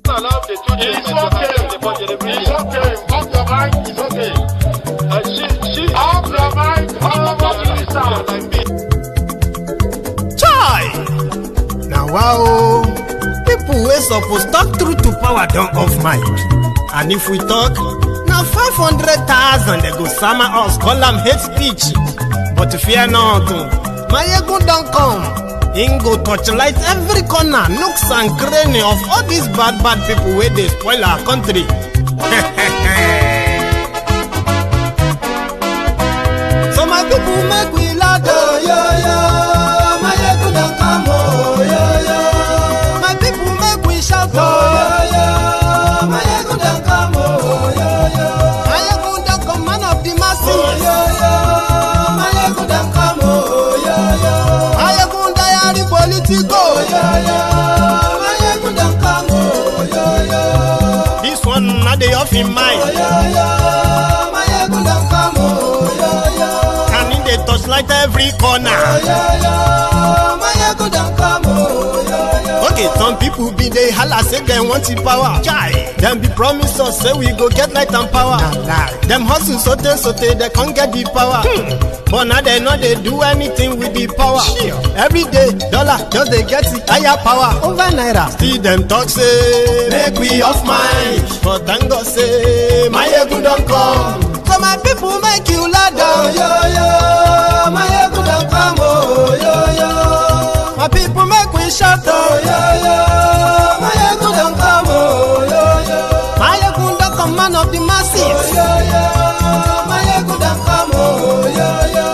Allow the children. It's okay. It's okay. Off your mind. It's okay. She off your mind. Chai! Now wow, people wey suppose talk truth to power don't off mic. And if we talk, now 500,000 they go summer us, call them hate speech. But fear not, my ego don't come. Ingo torchlight every corner, nooks and cranny of all these bad people where they spoil our country. So my people make we laugh, oh, yo, yo. My ego don't come, oh, yo, yo. My people make we shout, oh, yo, yo. My ego don't come, oh, yo, yo. My ego don't come, man of the masses, oh, yo, yo. My ego don't come, oh, yo, yo. My ego politico, yeah, yeah. My ego don't come, oh, yeah, yeah. This one not the off in mind, oh, yeah, yeah. My ego don't come, oh, yeah, yeah. Can in the touchlight every corner, oh, yeah, yeah. My ego don't come, oh, yeah, yeah. Okay, some people be they holla say they want the power. Chai, them be promise us say we go get light and power. Nah. Them hustle sote they can't get the power. But now they know they do anything with the power. Sure. Every day, dollar, just they get the higher power. Over naira. Still them talk say, make we off mind. But thank God say, my ego don't come. So my people make you ladder. Oh, yo, yo. My ego don't come. Oh, yo, yo. My people make we shout. Oh, yo, yo. My ego don't come. Oh, yo, yo. My ego don't come, man of the masses. Oh, yo, yo. My ego don't come. Oh, yo, yo.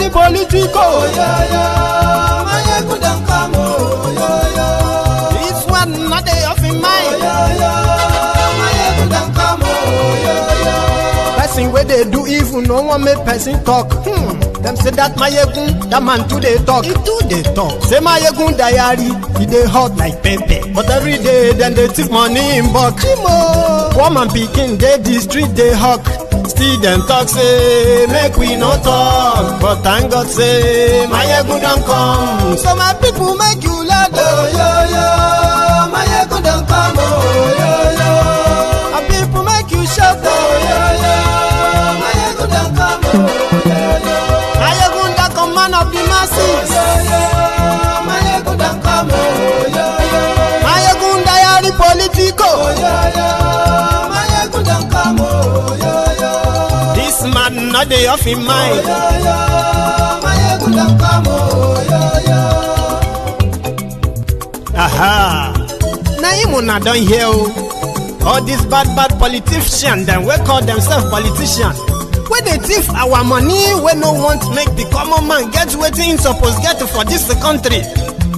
Politico, oh, yeah, yeah. My ego don't come, oh, yeah, yeah. This one not the off in mind, oh, yeah, yeah. My ego don't come, oh, yeah, yeah. Person where they do evil, no one make person talk. Them say that my ego, that man too they talk. He too they talk. Say my ego diary, he they hot like pepper. But every day then they take money in bulk. Poor man picking, they the street they hawk. Still them talk say, make we no talk. But thank God say, my ego don't come. So my people make you laugh, oh, yo, yo. My ego don't come, oh, yo, yo. My people make you shout, oh, yo, yo. My ego don't come, oh, yo, yo. My ego don't come, man of the masses, oh, yo, yo. My ego don't come, oh, yo, yo. My ego diary politico, oh, yo, yo. My ego don't come, oh, yo, yo. This man not the off in mind. Oh, yeah, yeah. My ego don't come, oh, yeah, yeah. Aha. Now you not done here. All these bad politicians, then we call themselves politicians. Where they thief our money, we no want to make the common man get what he supposed get for this country.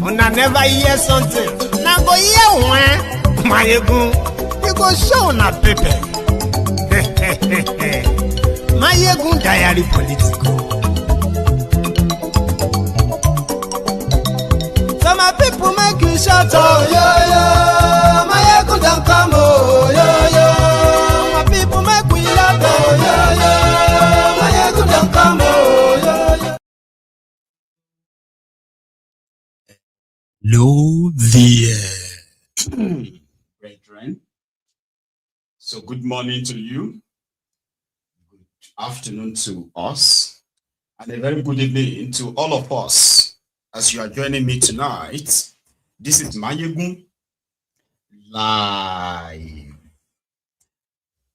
Una never hear something. Now go hear one. My ego, you go show na paper. My ego diary political. So my people make you shout, oh, yeah, yeah. My ego don't come, oh, yeah, yeah. My people make we laugh, oh, yeah, yeah. My ego don't come, oh, yeah, yeah. Hello there, brethren. So good morning to you. Afternoon to us, and a very good evening to all of us as you are joining me tonight. This is Mayegun Live,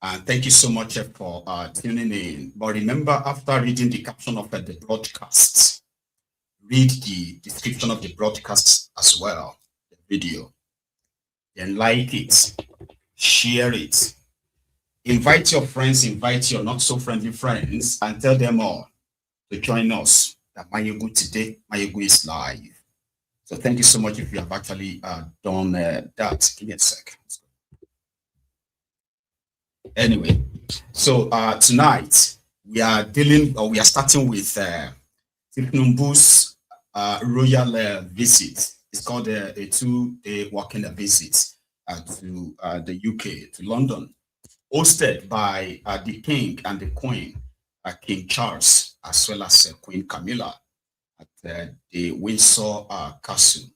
and thank you so much for tuning in. But remember, after reading the caption of the broadcast, read the description of the broadcast as well, the video, then like it, share it. Invite your friends, invite your not so friendly friends, and tell them all to join us. That Mayegun today, Mayegun is live. So thank you so much if you have actually done that. Give me a sec. Anyway, so tonight we are starting with Tinubu's royal visit. It's called a 2-day working visit to the UK, to London, hosted by the King and the Queen, King Charles, as well as Queen Camila at the Windsor Castle.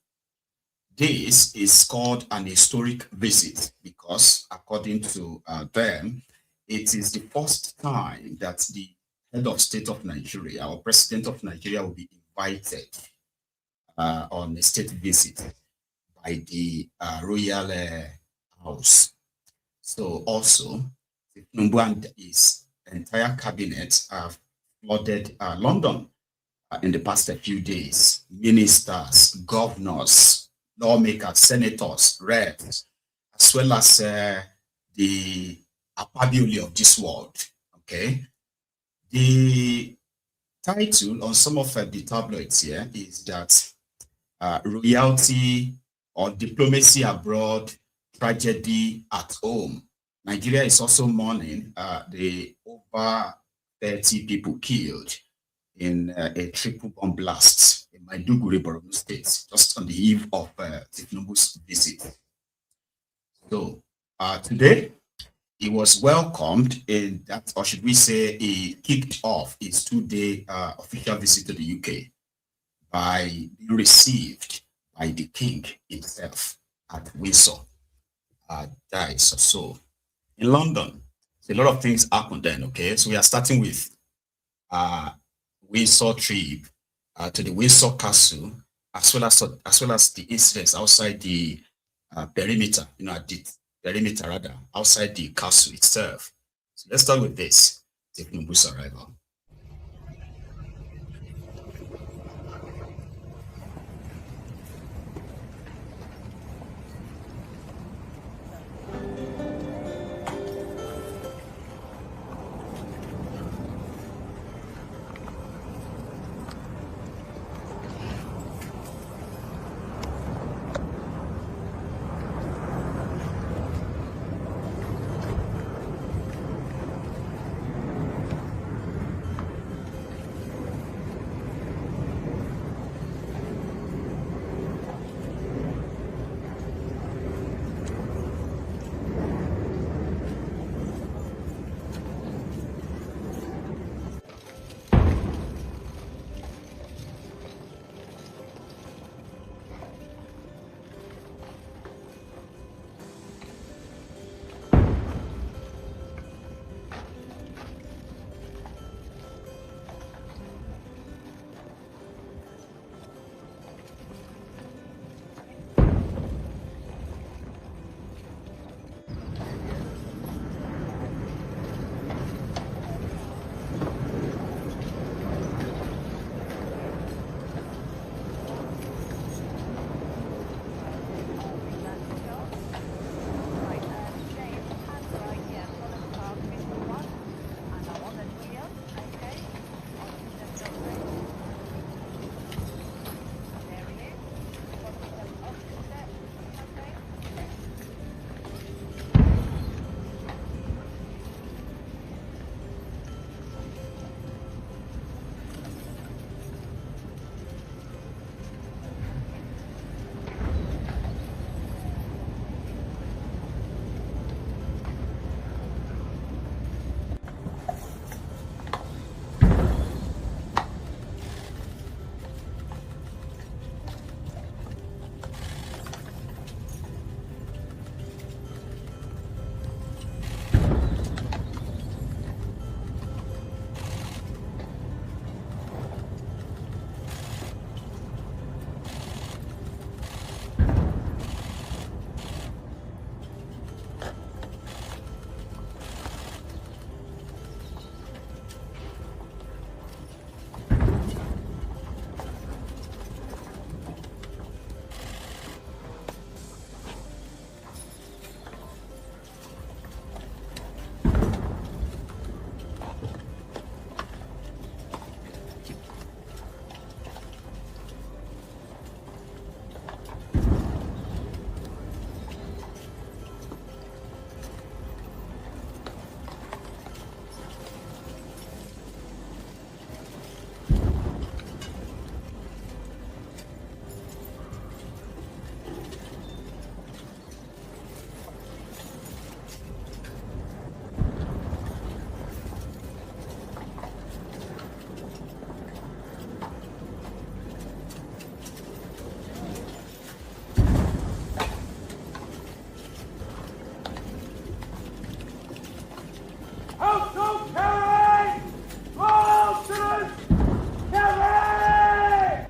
this is called an historic visit because, according to them, it is the first time that the head of state of Nigeria or president of Nigeria will be invited on a state visit by the royal house. So also, Tinubu and his entire cabinet have flooded London in the past few days. Ministers, governors, lawmakers, senators, reps, as well as the IPOB of this world. Okay, the title on some of the tabloids here is that royalty or diplomacy abroad, tragedy at home. Nigeria is also mourning the over 30 people killed in a triple bomb blast in Maiduguri, Borno State, just on the eve of Tinubu's visit. So today, he was welcomed in that, or should we say, he kicked off his 2-day official visit to the UK by being received by the king himself at Windsor Deis. So in London, a lot of things happened then. Okay, so we are starting with Windsor trip to the Windsor Castle, as well as the incidents outside the perimeter. At the perimeter rather, outside the castle itself. So let's start with this: Tinubu's arrival.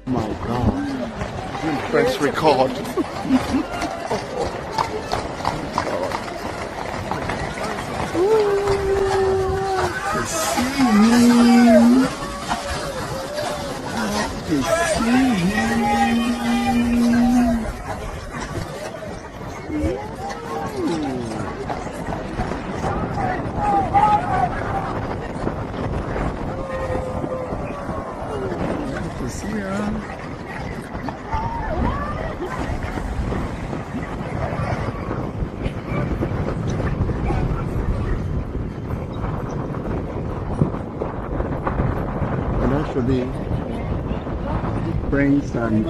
My God. Press record. Actually, friends and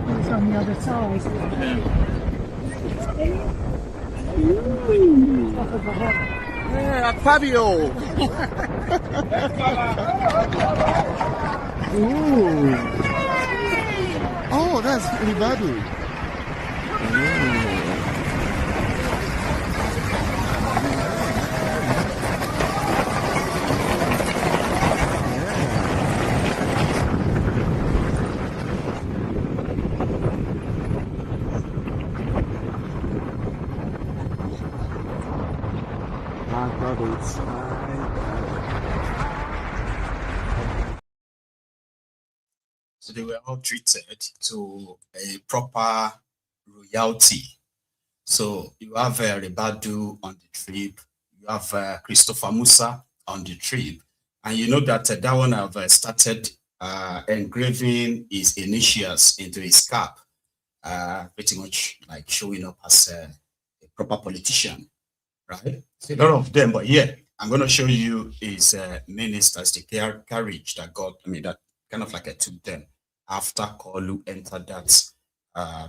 It's on the other side. yeah, Fabio. Ooh. Oh, that's Ribadu. So they were all treated to a proper royalty. So you have Ribadu on the trip, you have Christopher Musa on the trip, and you know that that one have started engraving his initials into his cap, pretty much like showing up as a proper politician, right? So a lot of them, but yeah, I'm going to show you his ministers, the carriage that got, that kind of like took them after Kolu entered that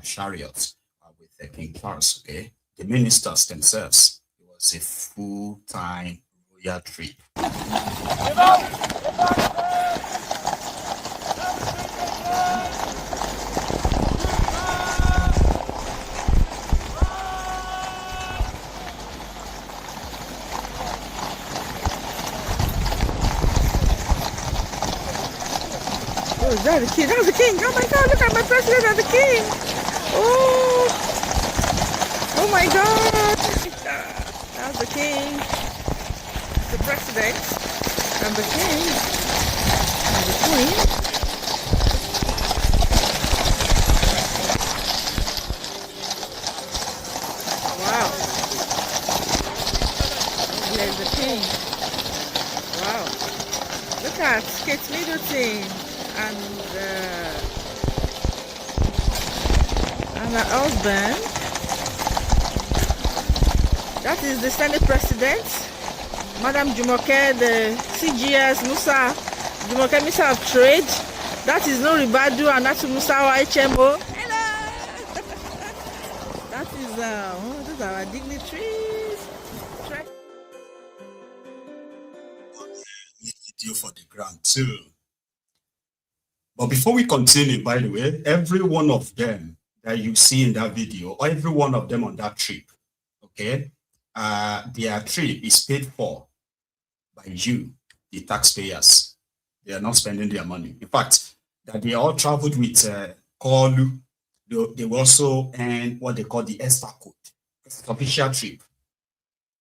chariot with King Charles, okay? The ministers themselves, it was a full-time royal trip. Oh, is that the king? That was the king. Oh my God, look at my president and the king. Oh, oh my God. That was the king, the president, and the king, and the queen. Wow. There's the king. Wow. Look at Kate Middleton. And her husband, that is the Senate President, Madam Jumoke, the CGS Musa, Jumoke Minister of Trade. That is no Ribadu and that's Musawa HMO. Hello! That is, those are our dignitaries. Video for the ground too. But before we continue, by the way, every one of them that you see in that video, or every one of them on that trip, okay, their trip is paid for by you, the taxpayers. They are not spending their money. In fact, that they all traveled with Kolu, they will also earn what they call the ESTA code. It's an official trip.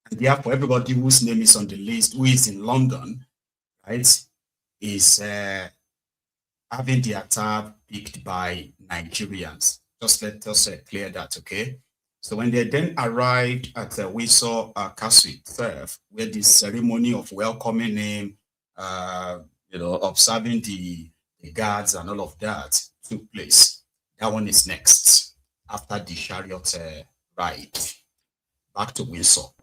And therefore, everybody whose name is on the list, who is in London, right, is having their tab picked by Nigerians. Just let us clear that, okay? So when they then arrived at Windsor Castle itself, where the ceremony of welcoming him, observing the guards and all of that took place. That one is next, after the chariot ride. Back to Windsor.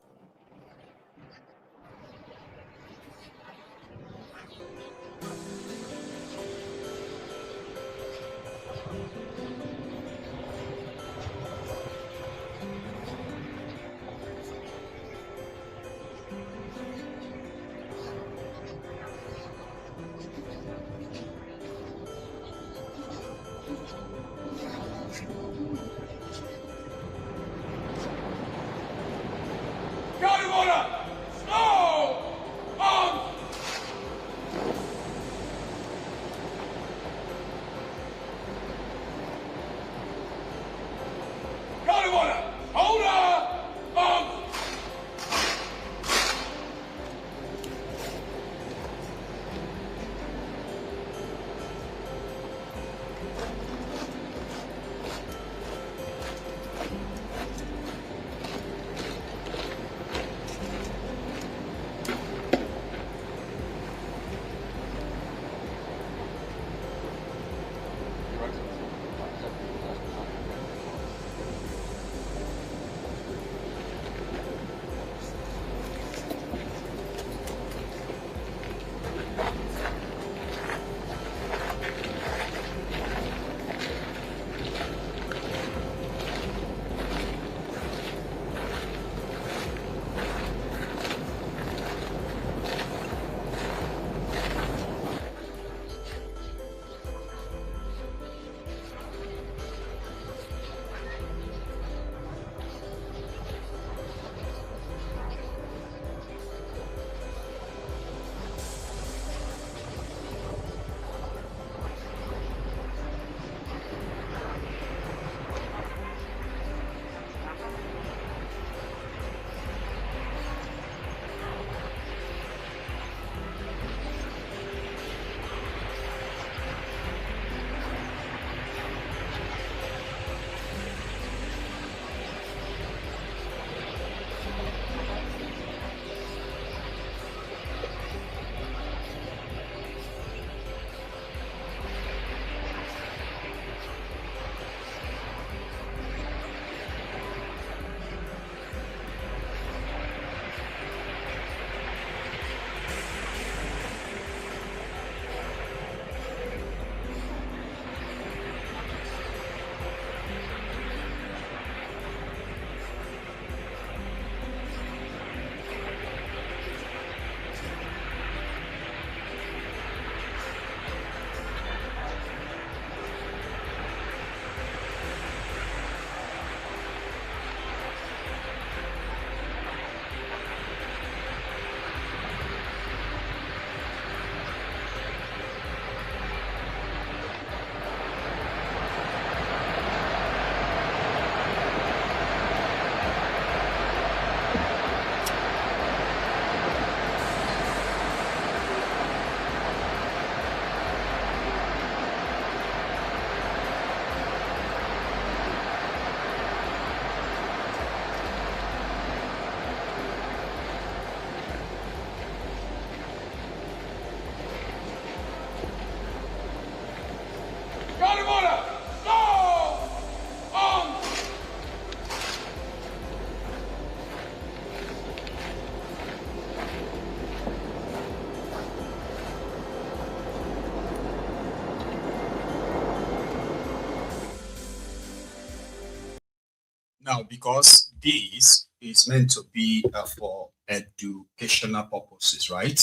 Now, because this is meant to be for educational purposes, right?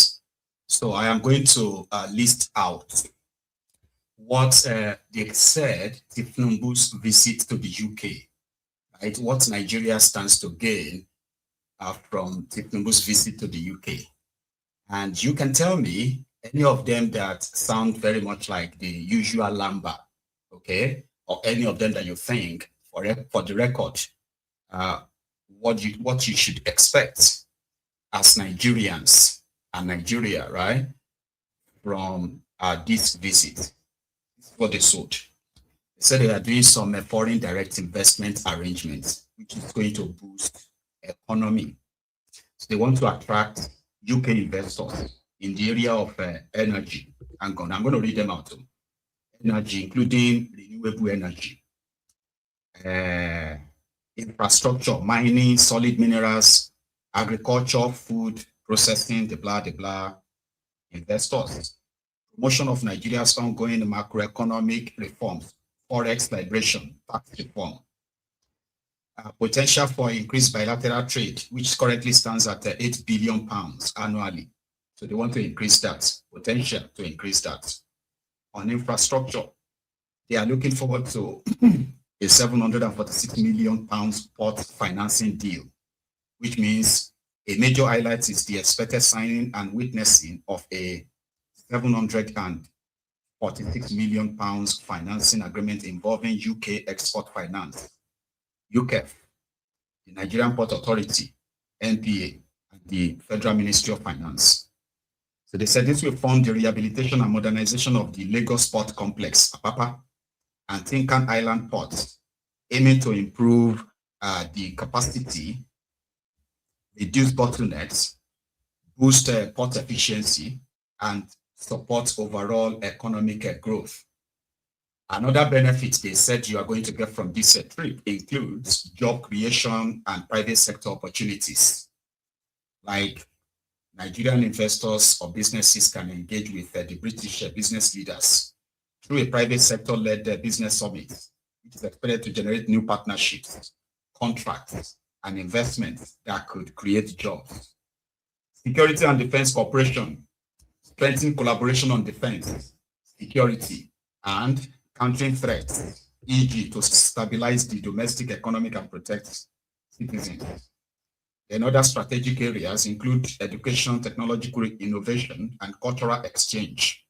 So I am going to list out what they said Tinubu's visit to the UK, right? What Nigeria stands to gain from Tinubu's visit to the UK. And you can tell me any of them that sound very much like the usual Lamba, okay? Or any of them that you think, for the record, what you should expect as Nigerians and Nigeria, right, from this visit. This is what they sold. They said they are doing some foreign direct investment arrangements, which is going to boost economy. So they want to attract UK investors in the area of energy. I'm going to read them out. Energy, including renewable energy, infrastructure, mining, solid minerals, agriculture, food, processing, the blah, investors. Promotion of Nigeria's ongoing macroeconomic reforms, forex liberation, tax reform. Potential for increased bilateral trade, which currently stands at £8 billion annually. So they want to increase that, potential to increase that. On infrastructure, they are looking forward to a £746 million port financing deal, which means a major highlight is the expected signing and witnessing of a £746 million financing agreement involving UK Export Finance, UKEF, the Nigerian Port Authority, NPA, and the Federal Ministry of Finance. So they said this will fund the rehabilitation and modernization of the Lagos Port Complex, Apapa, and Tinkan Island Port, aiming to improve the capacity, reduce bottlenecks, boost port efficiency, and support overall economic growth. Another benefit they said you are going to get from this trip includes job creation and private sector opportunities, like Nigerian investors or businesses can engage with the British business leaders through a private sector-led business summit, which is expected to generate new partnerships, contracts, and investments that could create jobs. Security and Defense Cooperation, strengthen collaboration on defense, security, and countering threats, e.g. to stabilize the domestic economic and protect citizens. And other strategic areas include education, technological innovation, and cultural exchange,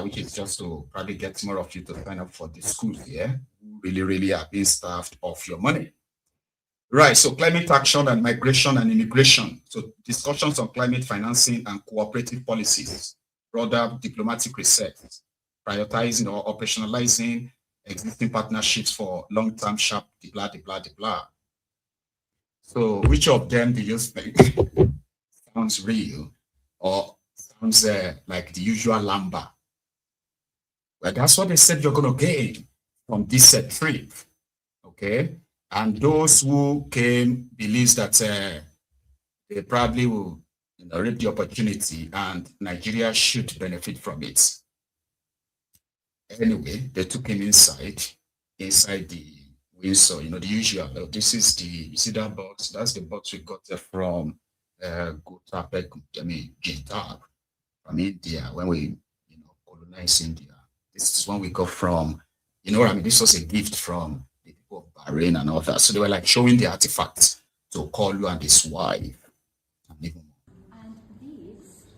which is just to probably get more of you to sign up for the schools here, who really are being starved of your money. Right, so climate action and migration and immigration. So discussions on climate financing and cooperative policies, broader diplomatic research, prioritizing or operationalizing existing partnerships for long-term sharp, blah. So which of them do you think sounds real or sounds like the usual Lamba? Well, that's what they said you're going to gain from this trip, okay? And those who came believes that they probably will reap the opportunity and Nigeria should benefit from it. Anyway, they took him inside the Windsor, the usual. This is the, you see that box? That's the box we got from Jintab from India when we, colonized India. This is one we got from, this was a gift from the people of Bahrain and all that. So they were like showing the artifacts to Kanu and his wife. And even more. And these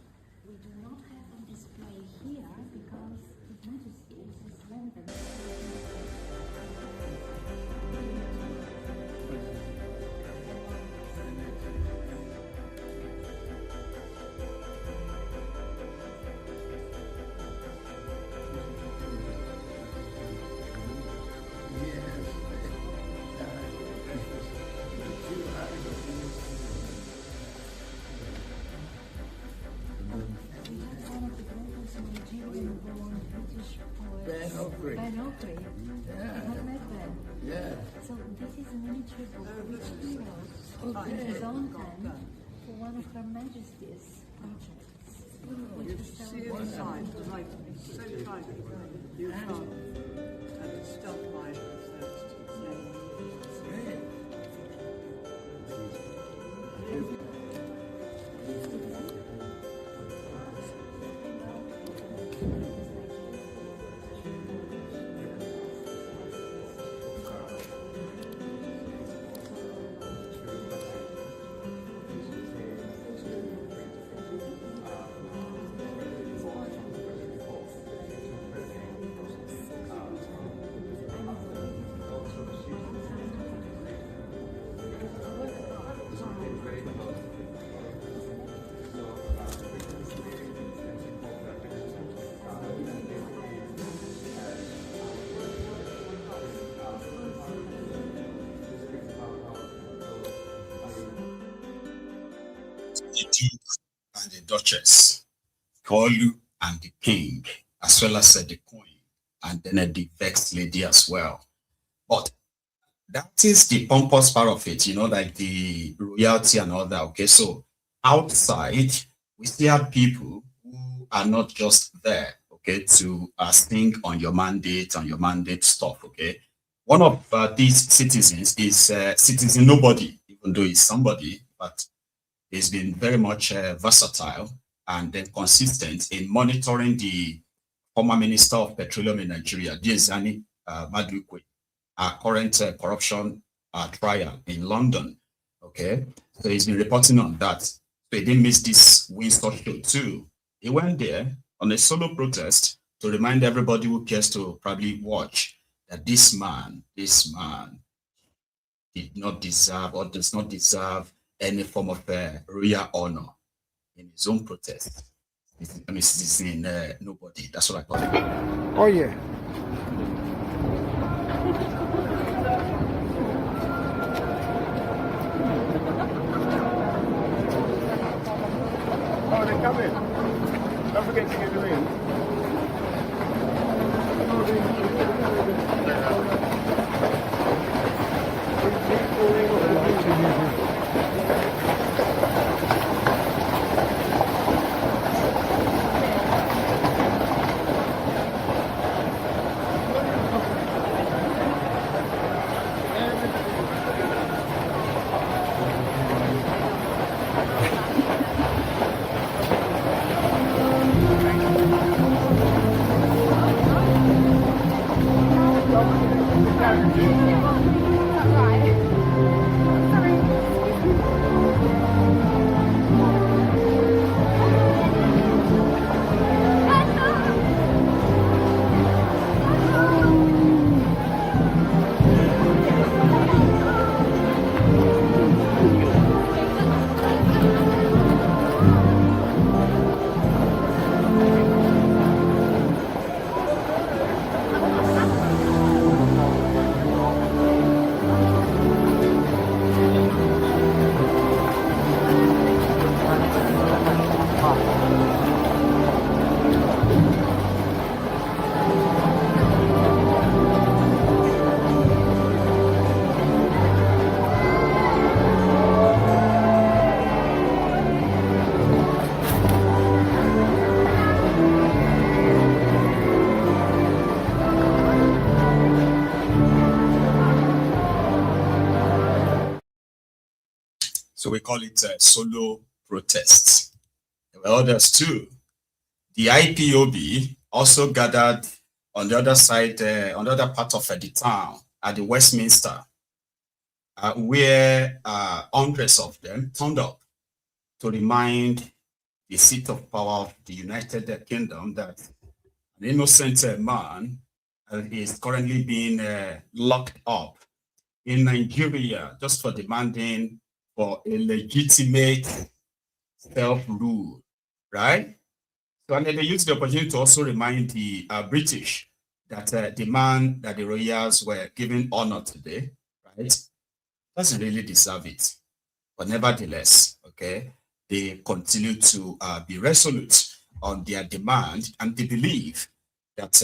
we do not have on display here because His Majesty has lent them. So this is a miniature book which he wrote in his own hand for one of Her Majesty's projects, which was celebrated. Duchess, Kolu and the King, as well as the Queen, and then the Vexed Lady as well. But that is the pompous part of it, you know, like the royalty and all that. Okay, so outside, we still have people who are not just there, okay, to sting on your mandate stuff, okay. One of these citizens is citizen nobody, even though he's somebody, but he's been very much versatile and then consistent in monitoring the former Minister of Petroleum in Nigeria, Diezani Madukwe, current corruption trial in London. Okay, so he's been reporting on that. So he didn't miss this Windsor show too. He went there on a solo protest to remind everybody who cares to probably watch that this man did not deserve or does not deserve any form of royal honor in his own protest. I mean, citizen nobody. That's what I call it. Oh, yeah. Oh, they come in. Don't forget to give them in. So we call it solo protests. There were others too. The IPOB also gathered on the other side, on the other part of the town at the Westminster, where hundreds of them turned up to remind the seat of power of the United Kingdom that an innocent man is currently being locked up in Nigeria just for demanding for a legitimate self-rule, right? So, and then they use the opportunity to also remind the British that the man that the royals were giving honor today, right, doesn't really deserve it. But nevertheless, okay, they continue to be resolute on their demand, and they believe that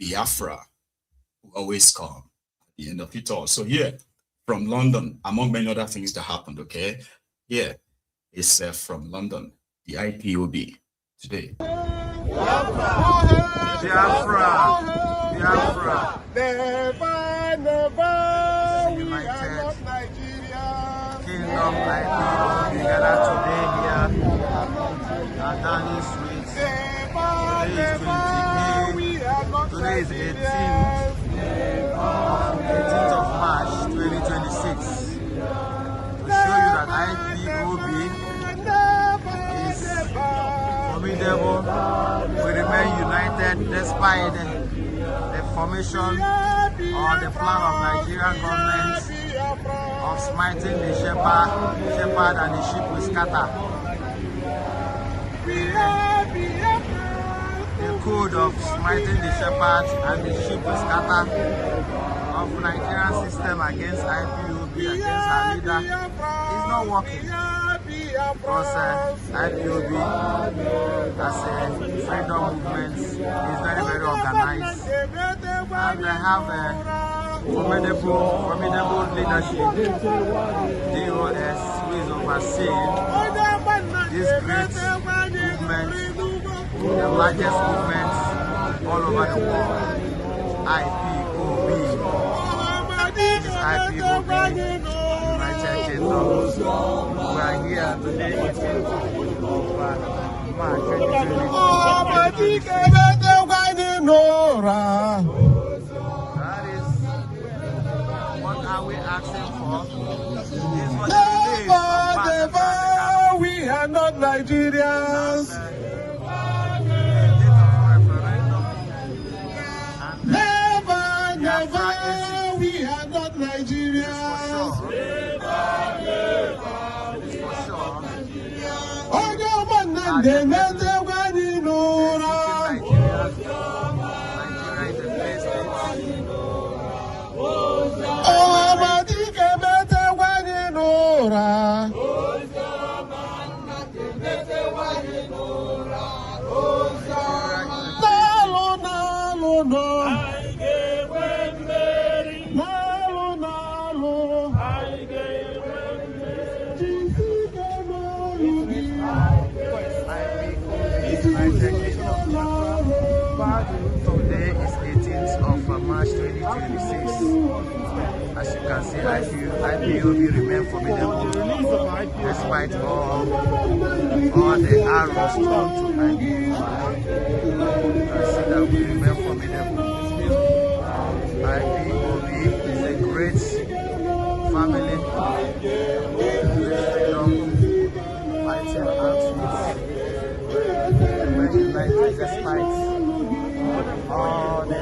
Biafra will always come at the end of it all. So here, from London, among many other things that happened, okay? Here is from London, the IPOB today. Biafra! Biafra. Never, never, we are United not Nigerians. Kingdom IPOB together today here at Downing Street. Today is 18th of March 2026. To show you that IPOB is formidable. We remain united despite the formation or the plan of Nigerian government of smiting the shepherd and the sheep will scatter. The code of smiting the shepherd and the sheep will scatter of Nigerian system against IPOB, against our leader, is not working. because IPOB as a freedom movement is very, very organized, and they have a formidable leadership, DOS, who is overseeing this great movement, the largest movement all over the world, IPOB. This is IPOB, United Kingdom. We are here today, 18th of March 2020. That is, what are we asking for? Never, we are not Nigerians. Never, we are not Nigerians. Oh, no, man, they never went in Today is 18th of March 2026. As you can see, IPOB remain formidable despite all the arrows thrown to IPOB. You can see that we remain formidable. IPOB is a great family, fighting activists, despite all the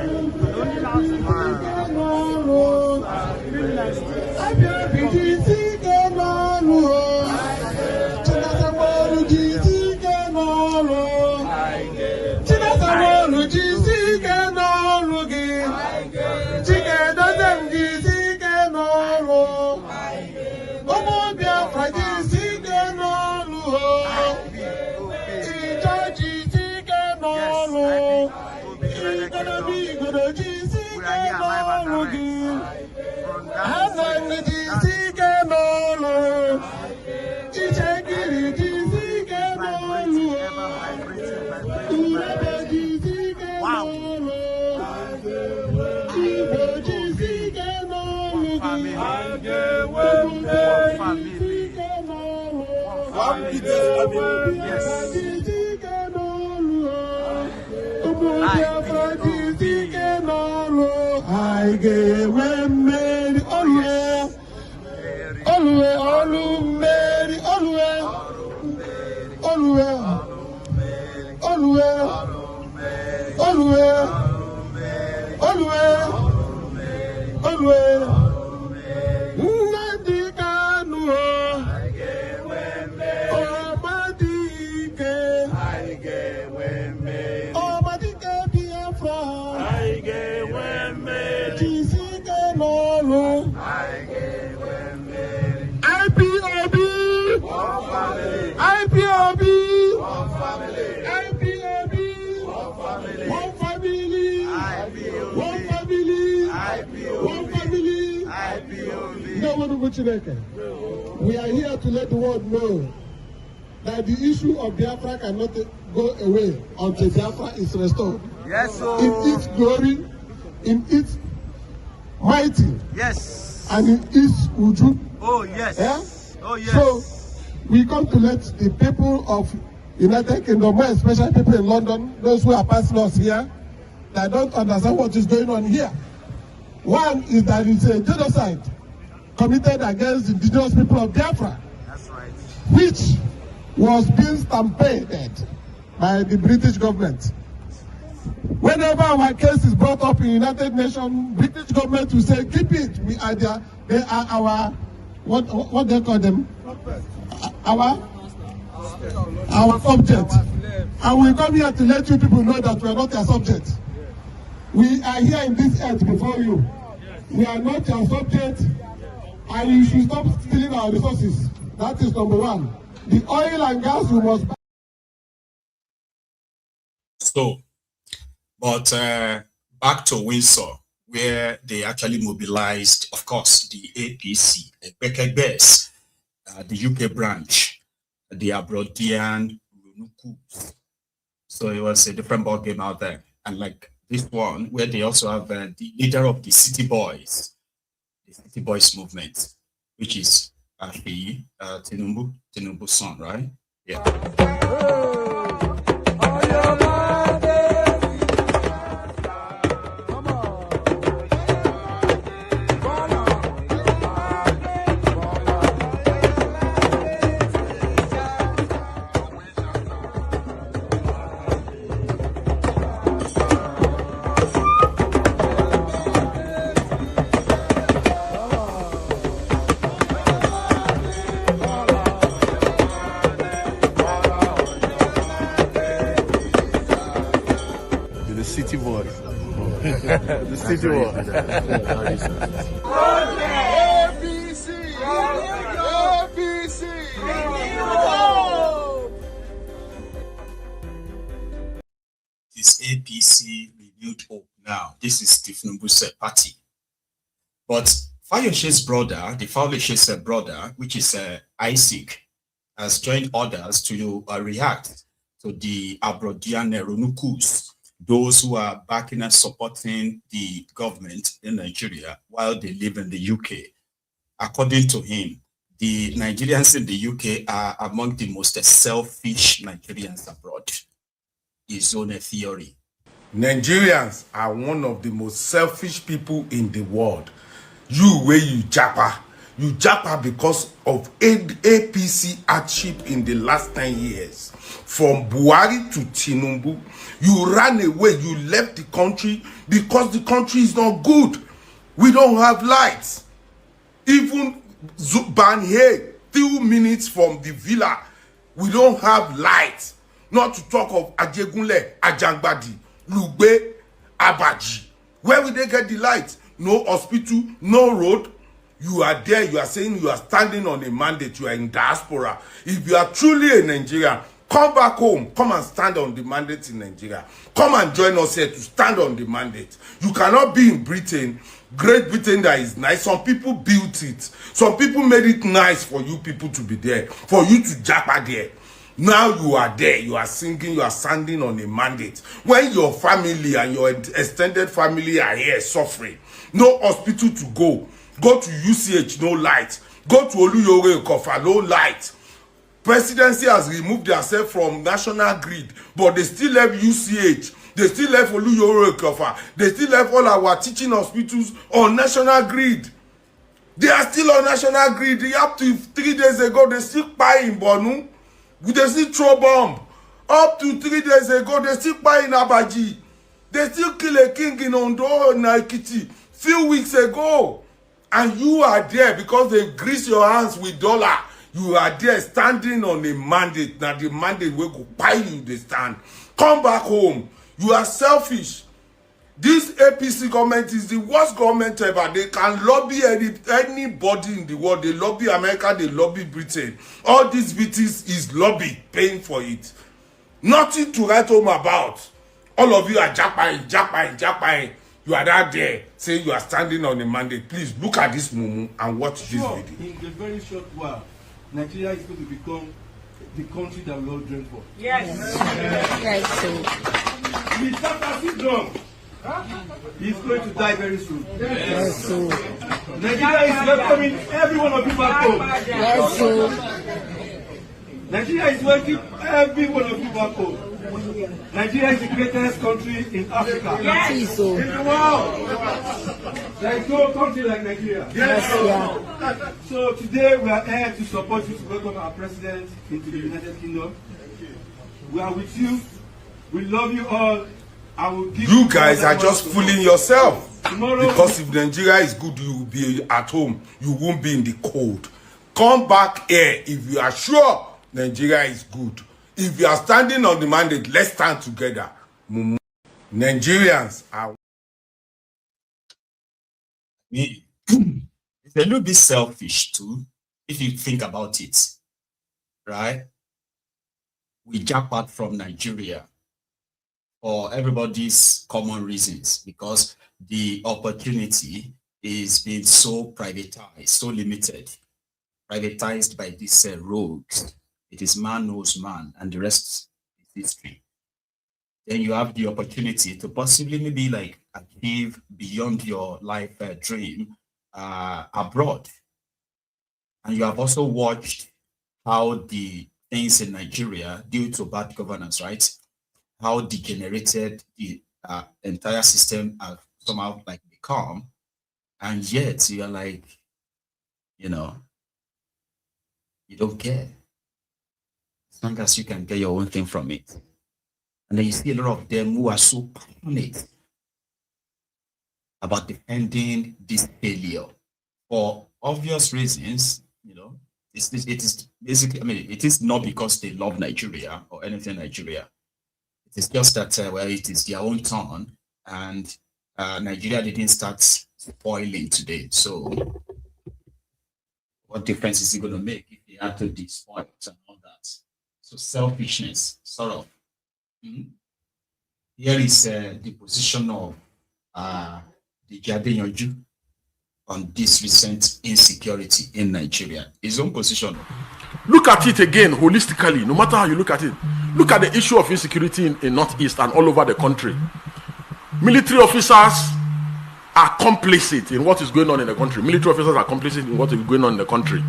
We are here to let the world know that the issue of Biafra cannot go away until Biafra is restored. Yes, sir. In its glory, in its mighty, yes, and in its uju. Oh yes. Yeah? Oh yes. So we come to let the people of United Kingdom, more especially people in London, those who are passing us here, that don't understand what is going on here. One is that it's a genocide committed against the indigenous people of Biafra. That's right. Which was being stampeded by the British government. Whenever our case is brought up in United Nations, British government will say, keep it. We are there. They are our, what they call them? Our subject. And we come here to let you people know that we are not your subject. We are here in this earth before you. We are not your subject, and you should stop stealing our resources. That is number one. The oil and gas we must buy. So, but back to Windsor, where they actually mobilized, of course, the APC, Bekegbes, the UK branch, the Abuja. So it was a different ball game out there. And like this one, where they also have the leader of the City Boys movement, which is Tinubu's son, right? Yeah. The city war. APC! APC! This APC renewed hope now. This is Tinubu's party. But Fayoshe's brother, the Fayoshe's brother, which is Isaac, has joined others to react to the Abrodian Runukus, those who are backing and supporting the government in Nigeria while they live in the UK. According to him, the Nigerians in the UK are among the most selfish Nigerians abroad. His own theory. Nigerians are one of the most selfish people in the world. You japa because of APC hardship in the last 10 years. From Buhari to Tinubu, you ran away, you left the country because the country is not good. We don't have lights. Even Banhe, 2 minutes from the villa, we don't have lights. Not to talk of Ajegunle, Ajangbadi, Lugbe, Abaji. Where will they get the lights? No hospital, no road. You are there, you are saying you are standing on a mandate, you are in diaspora. If you are truly a Nigerian, come back home, come and stand on the mandate in Nigeria. Come and join us here to stand on the mandate. You cannot be in Britain, Great Britain that is nice. Some people built it. Some people made it nice for you people to be there, for you to japa there. Now you are there, you are singing, you are standing on a mandate. When your family and your extended family are here suffering, no hospital to go to UCH, no light. Go to Oluyore Kofa, no light. Presidency has removed themselves from national grid, but they still left UCH. They still left Oluyore Kofa. They still left all our teaching hospitals on national grid. They are still on national grid. Up to 3 days ago, they still buy in Borno. They still throw bomb. Up to 3 days ago, they still buy in Abaji. They still kill a king in Ondo and Naikiti few weeks ago. And you are there because they grease your hands with dollar. You are there standing on a mandate. Now the mandate will go buy you the stand. Come back home. You are selfish. This APC government is the worst government ever. They can lobby anybody in the world. They lobby America, they lobby Britain. All these BTs is lobby, paying for it. Nothing to write home about. All of you are jackpying. You are out there saying you are standing on a mandate. Please look at this mumu and watch this video. In a very short while, Nigeria is going to become the country that we all dream for. Yes. Mr. President, he's going to die very soon. Yes. Nigeria is welcoming every one of you back home. Yes. Nigeria is welcoming every one of you back home. Nigeria is the greatest country in Africa. Yes. In the world. There is no country like Nigeria. Yes. So today we are here to support you to welcome our president into the United Kingdom. We are with you. We love you all. I will give you guys are just fooling yourself. Tomorrow, because if Nigeria is good, you will be at home. You won't be in the cold. Come back here if you are sure Nigeria is good. If you are standing on the mandate, let's stand together. Nigerians are. It's a little bit selfish too, if you think about it. right? We jackpot from Nigeria for everybody's common reasons, because the opportunity is being so privatized, so limited, privatized by these rogues. It is man knows man, and the rest is history. Then you have the opportunity to possibly maybe like achieve beyond your life dream abroad. And you have also watched how the things in Nigeria, due to bad governance, right? How degenerated the entire system have somehow like become. And yet you're like, you know, you don't care. As long as you can get your own thing from it. And then you see a lot of them who are so passionate about defending this failure for obvious reasons. You know, it is basically, I mean, it is not because they love Nigeria or anything Nigeria. It is just that, well, it is their own turn, and Nigeria didn't start spoiling today. So what difference is it going to make if they had to despoil it and all that? So selfishness, sort of. Here is the position of the Jadenyoju on this recent insecurity in Nigeria. His own position. Look at it again holistically, no matter how you look at it. Look at the issue of insecurity in Northeast and all over the country. Military officers are complicit in what is going on in the country. Military officers are complicit in what is going on in the country.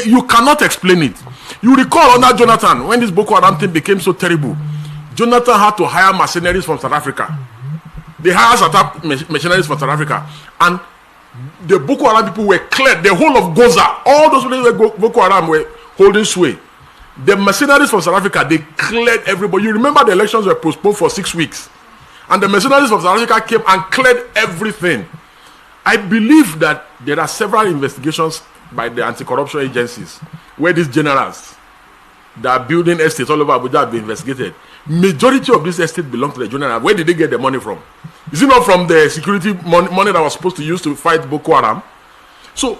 You cannot explain it. You recall under Jonathan, when this Boko Haram thing became so terrible, Jonathan had to hire mercenaries from South Africa. They hired mercenaries from South Africa. And the Boko Haram people were cleared. The whole of Goza, all those places where Boko Haram were holding sway. The mercenaries from South Africa, they cleared everybody. You remember the elections were postponed for 6 weeks. And the mercenaries from South Africa came and cleared everything. I believe that there are several investigations by the anti-corruption agencies where these generals that are building estates all over Abuja have been investigated. Majority of this estate belong to the general. Where did they get the money from? Is it not from the security money that was supposed to use to fight Boko Haram? So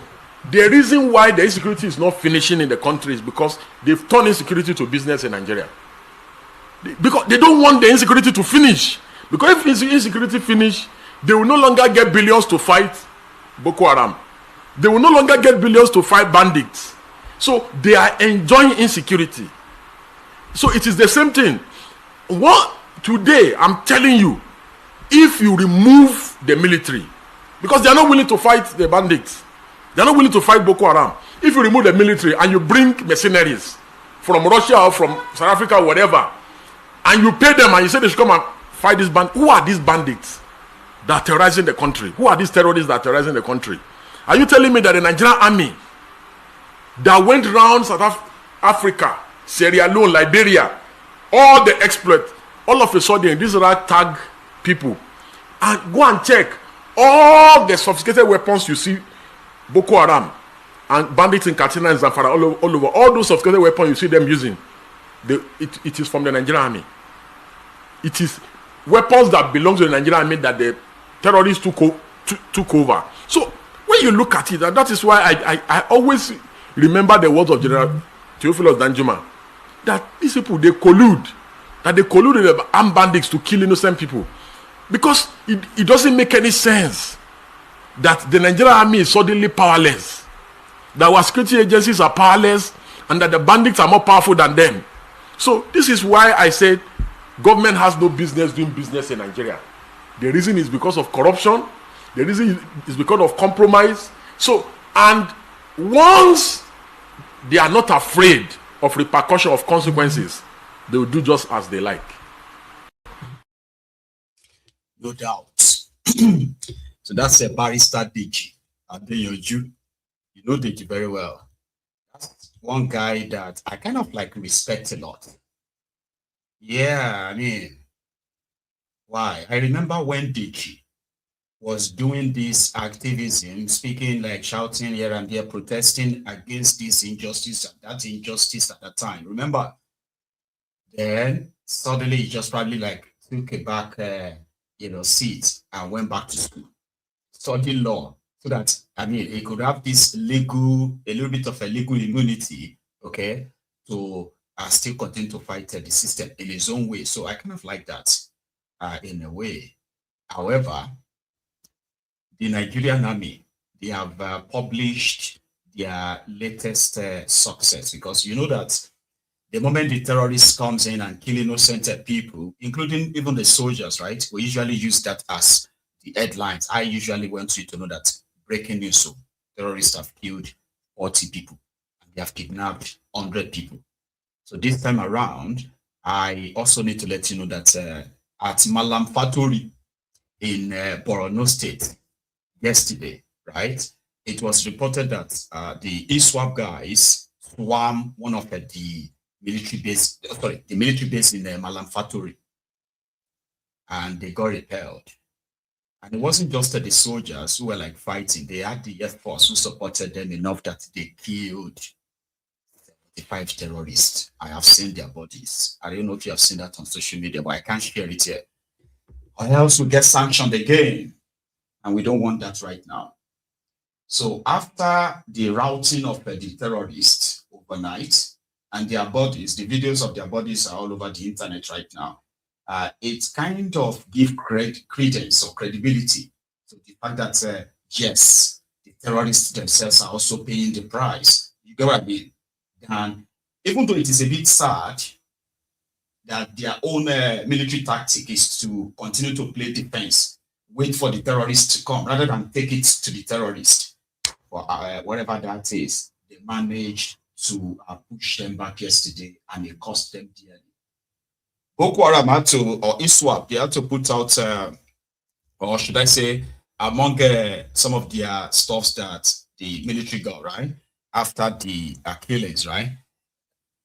the reason why the insecurity is not finishing in the country is because they've turned insecurity to business in Nigeria. Because they don't want the insecurity to finish. Because if insecurity finish, they will no longer get billions to fight Boko Haram. They will no longer get billions to fight bandits. So they are enjoying insecurity. So it is the same thing. What today I'm telling you, if you remove the military, because they are not willing to fight the bandits, they are not willing to fight Boko Haram. If you remove the military and you bring mercenaries from Russia or from South Africa or whatever, and you pay them and you say they should come and fight this band, who are these bandits that are terrorizing the country? Who are these terrorists that are terrorizing the country? Are you telling me that the Nigerian army that went around South Africa, Sierra Leone, Liberia, all the exploits, all of a sudden these ragtag people, and go and check all the sophisticated weapons you see Boko Haram and bandits in Katsina and Zamfara all over, all those sophisticated weapons you see them using, it is from the Nigerian army. It is weapons that belong to the Nigerian army that the terrorists took over. So when you look at it, and that is why I always remember the words of General Theophilus Danjuma, that these people, they collude, that they collude with the armed bandits to kill innocent people. Because it doesn't make any sense that the Nigerian army is suddenly powerless, that our security agencies are powerless, and that the bandits are more powerful than them. So this is why I said government has no business doing business in Nigeria. The reason is because of corruption. The reason is because of compromise. So, and once they are not afraid of repercussion, of consequences, they will do just as they like. No doubt. So that's a barrister Deji. Adeyoju. You know Deji very well. That's one guy that I kind of like respect a lot. Yeah, I mean, why? I remember when Deji was doing this activism, speaking, like shouting here and there, protesting against this injustice and that injustice at the time. Remember? Then suddenly he just probably like took a back, seat and went back to school, studying law, so that, I mean, he could have this a little bit of a legal immunity, okay, to still continue to fight the system in his own way. So I kind of like that in a way. However, the Nigerian army, they have published their latest success, because you know that the moment the terrorist comes in and kill innocent people, including even the soldiers, right? We usually use that as the headlines. I usually want you to know that breaking news, so terrorists have killed 40 people and they have kidnapped 100 people. So this time around, I also need to let you know that at Malam Fatori in Borno State yesterday, right? It was reported that the ISWAP guys swarmed one of the military base, the military base in Malam Fatori, and they got repelled. And it wasn't just the soldiers who were like fighting. They had the Air Force who supported them enough that they killed 75 terrorists. I have seen their bodies. I don't know if you have seen that on social media, but I can't share it here. Or else we'll get sanctioned again. And we don't want that right now. So after the routing of the terrorists overnight and their bodies, the videos of their bodies are all over the internet right now. It kind of gives credence or credibility to the fact that, yes, the terrorists themselves are also paying the price. You get what I mean? And even though it is a bit sad that their own military tactic is to continue to play defense, wait for the terrorists to come, rather than take it to the terrorists, or whatever that is, they managed to push them back yesterday, and it cost them dearly. Boko Haram had to, or ISWAP, they had to put out, or should I say, among some of their stuffs that the military got, right, after the killings, right,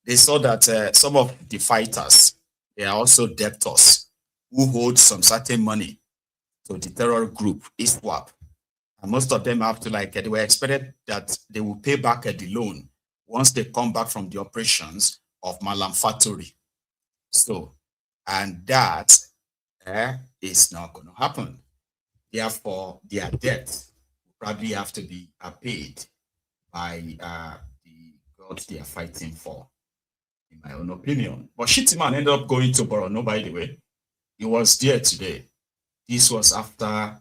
they saw that some of the fighters, they are also debtors who hold some certain money to the terror group, ISWAP. And most of them have to, like, they were expected that they will pay back the loan once they come back from the operations of Malam Fatori. So, and that is not going to happen. Therefore, their debt will probably have to be paid by the gods they are fighting for, in my own opinion. But Shittiman ended up going to Borno, by the way. He was there today. This was after,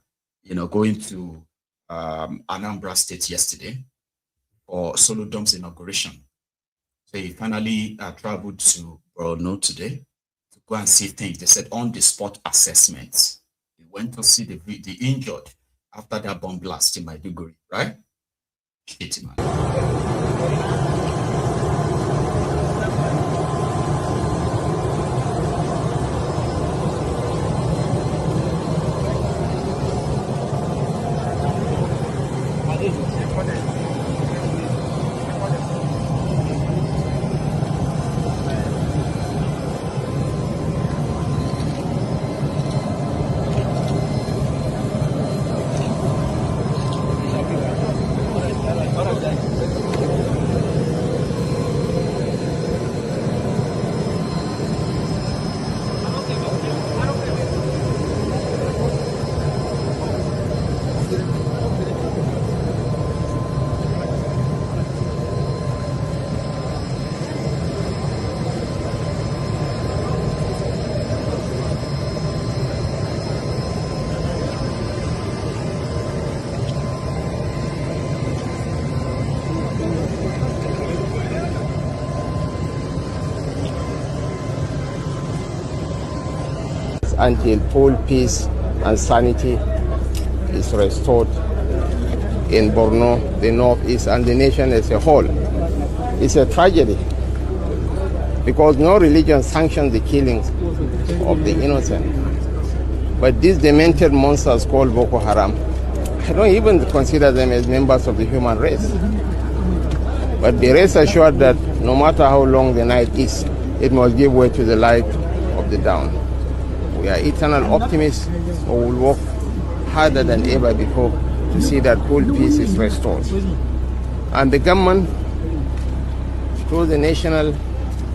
going to Anambra State yesterday for Solodom's inauguration. So he finally traveled to Borno today to go and see things. They said on-the-spot assessments. He went to see the injured after that bomb blast in Maiduguri, right? Shitty man. Until full peace and sanity is restored in Borno, the Northeast, and the nation as a whole. It's a tragedy because no religion sanctions the killings of the innocent. But these demented monsters called Boko Haram, I don't even consider them as members of the human race. But be rest assured that no matter how long the night is, it must give way to the light of the dawn. We are eternal optimists who will work harder than ever before to see that full peace is restored. And the government, through the National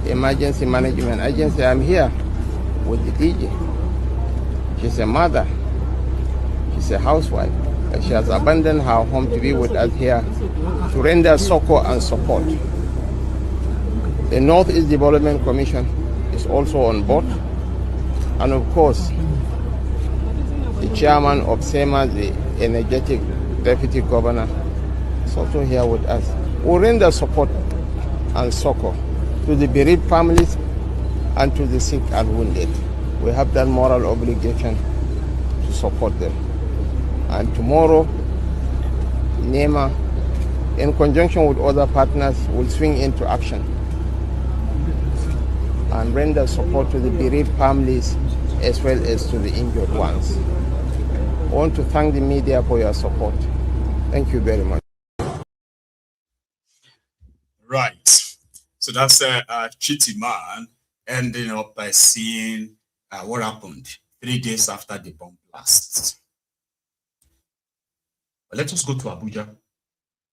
Emergency Management Agency, I'm here with the DJ. She's a mother, she's a housewife, but she has abandoned her home to be with us here to render succor and support. The Northeast Development Commission is also on board. And of course, the chairman of SEMA, the energetic deputy governor, is also here with us. We render support and succor to the bereaved families and to the sick and wounded. We have that moral obligation to support them. And tomorrow, NEMA, in conjunction with other partners, will swing into action and render support to the bereaved families as well as to the injured ones. I want to thank the media for your support. Thank you very much. Right. So that's Chitty Man ending up by seeing what happened 3 days after the bomb blast. But let us go to Abuja,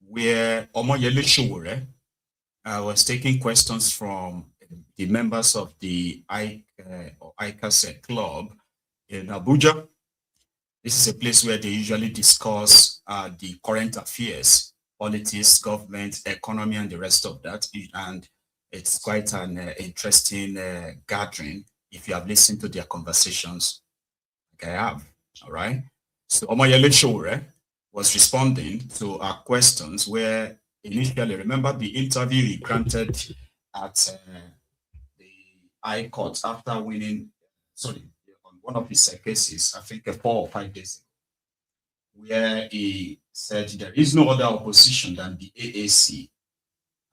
where Omoyele Sowore was taking questions from the members of the ICAS club in Abuja. This is a place where they usually discuss the current affairs, politics, government, economy, and the rest of that. And it's quite an interesting gathering if you have listened to their conversations, like I have. All right. So Omoyele Sowore was responding to our questions where initially, remember the interview he granted at the High Court after winning, on one of his cases, I think 4 or 5 days ago, where he said there is no other opposition than the AAC.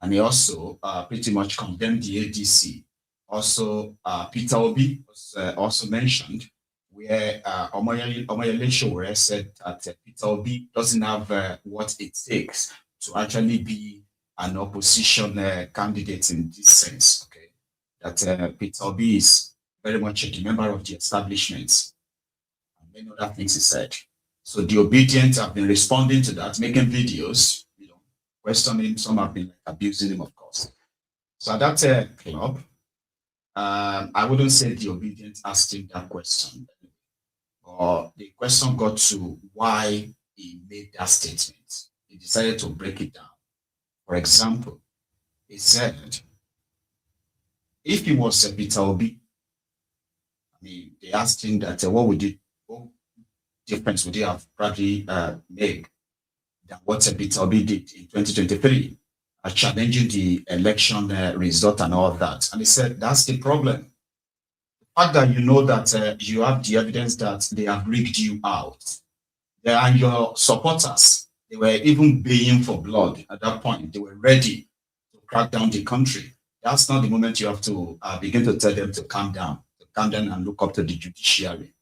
And he also pretty much condemned the ADC. Also, Peter Obi was also mentioned, where Omoyele Sowore said that Peter Obi doesn't have what it takes to actually be an opposition candidate in this sense. Okay, that Peter Obi is very much a member of the establishment, and many other things he said. So the Obidients have been responding to that, making videos, questioning him. Some have been abusing him, of course. So at that club, I wouldn't say the Obidients asked him that question, or the question got to why he made that statement. He decided to break it down. For example, he said, if he was a Peter Obi, they asked him that what difference would he have probably made than what Peter Obi did in 2023, challenging the election result and all of that. And he said, that's the problem. The fact that you know that you have the evidence that they have rigged you out. And your supporters, they were even baying for blood at that point. They were ready to crack down the country. That's not the moment you have to begin to tell them to calm down and look up to the judiciary.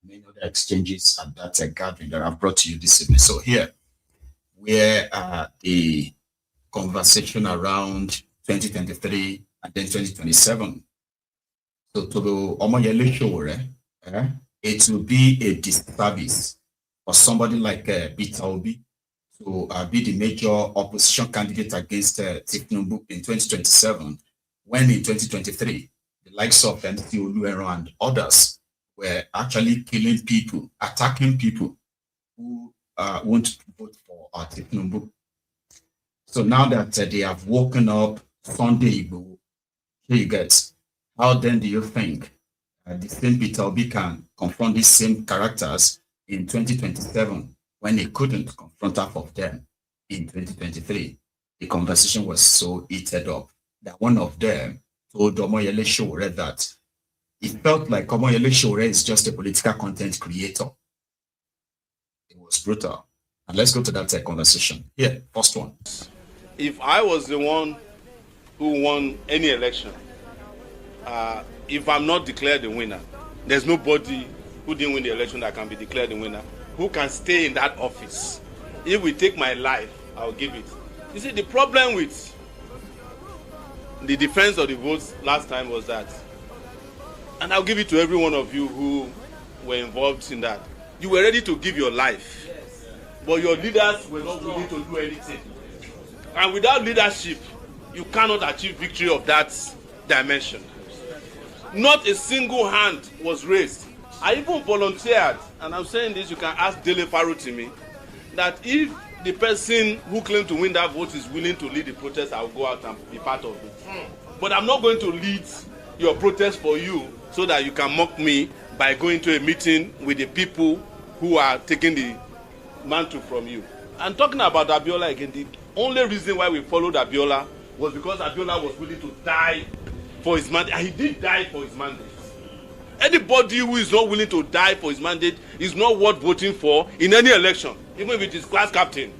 Many other exchanges at that gathering that I've brought to you this evening. So here, where the conversation around 2023 and then 2027. So to the Omoyele Sowore, it will be a disservice for somebody like Peter Obi to be the major opposition candidate against Tinubu in 2027, when in 2023, the likes of Mc Oluomo and others were actually killing people, attacking people who want to vote for Tinubu. So now that they have woken up Sunday Igboho, here you get, how then do you think the same Peter Obi can confront these same characters in 2027 when he couldn't confront half of them in 2023? The conversation was so heated up that one of them told Omoyele Sowore that it felt like Omoyele Sowore is just a political content creator. It was brutal. And let's go to that conversation. Here, first one. If I was the one who won any election, if I'm not declared the winner, there's nobody who didn't win the election that can be declared the winner, who can stay in that office. If we take my life, I'll give it. You see, the problem with the defense of the votes last time was that, and I'll give it to every one of you who were involved in that, you were ready to give your life, but your leaders were not willing to do anything. And without leadership, you cannot achieve victory of that dimension. Not a single hand was raised. I even volunteered, and I'm saying this, you can ask Dele Farutimi, that if the person who claimed to win that vote is willing to lead the protest, I will go out and be part of it. But I'm not going to lead your protest for you so that you can mock me by going to a meeting with the people who are taking the mantle from you. And talking about Abiola again, the only reason why we followed Abiola was because Abiola was willing to die for his mandate. And he did die for his mandate. Anybody who is not willing to die for his mandate is not worth voting for in any election, even if it is class captain.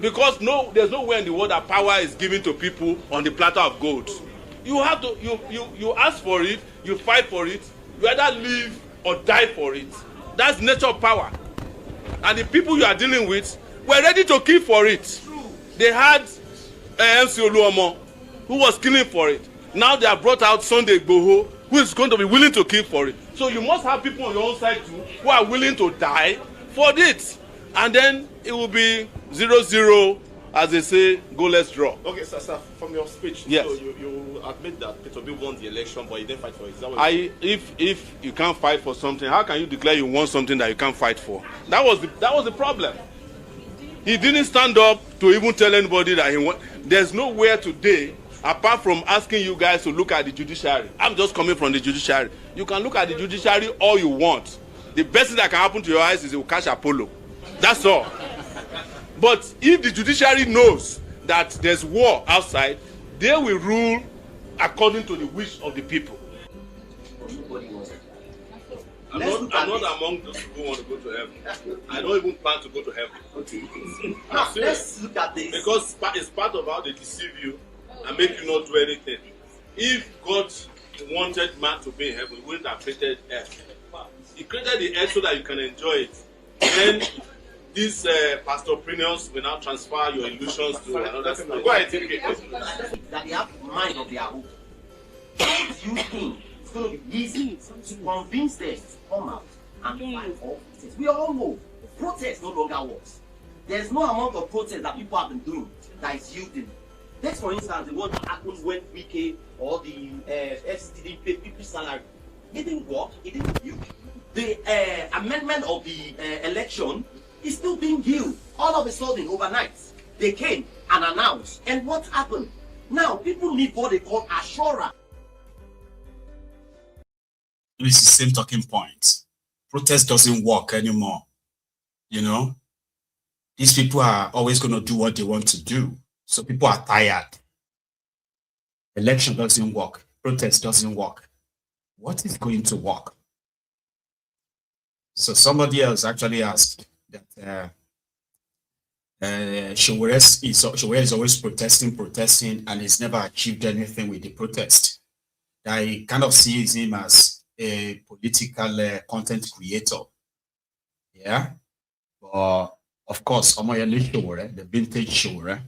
Because there's nowhere in the world that power is given to people on the platter of gold. You have to, you ask for it, you fight for it, you either live or die for it. That's nature of power. And the people you are dealing with were ready to kill for it. They had Mc Oluomo, who was killing for it. Now they have brought out Sunday Igboho, who is going to be willing to kill for it. So you must have people on your own side too who are willing to die for it. And then it will be 0-0, as they say, go let's draw. Okay, sir, from your speech, yes. So you admit that Peter Obi won the election, but he didn't fight for it. Is that what if you can't fight for something, how can you declare you want something that you can't fight for? That was the problem. He didn't stand up to even tell anybody that he won. There's nowhere today, apart from asking you guys to look at the judiciary. I'm just coming from the judiciary. You can look at the judiciary all you want. The best thing that can happen to your eyes is you catch Apollo. That's all. But if the judiciary knows that there's war outside, they will rule according to the wish of the people. I'm not among those who want to go to heaven. I don't even plan to go to heaven. Okay. Now, let's look at this. Because it's part of how they deceive you and make you not do anything. If God wanted man to be in heaven, he wouldn't have created earth. He created the earth so that you can enjoy it. Then these pastorpreneurs will now transfer your illusions to another state. Go ahead, take it. That they have mind of their own. Don't you think it's going to be easy to convince them to come out and fight for protest? We all know protest no longer works. There's no amount of protest that people have been doing that is yielding. Take for instance the one that happened when PK or the FCT didn't pay people's salary. It didn't work. It didn't yield. The amendment of the election is still being held. All of a sudden, overnight, they came and announced. And what happened? Now, people need what they call assurance. It's the same talking point. Protest doesn't work anymore. You know, these people are always going to do what they want to do. So people are tired. Election doesn't work. Protest doesn't work. What is going to work? So somebody else actually asked that Sowore is always protesting, and he's never achieved anything with the protest. I kind of sees him as a political content creator. Yeah. But of course, Omoyele Sowore, the vintage Sowore,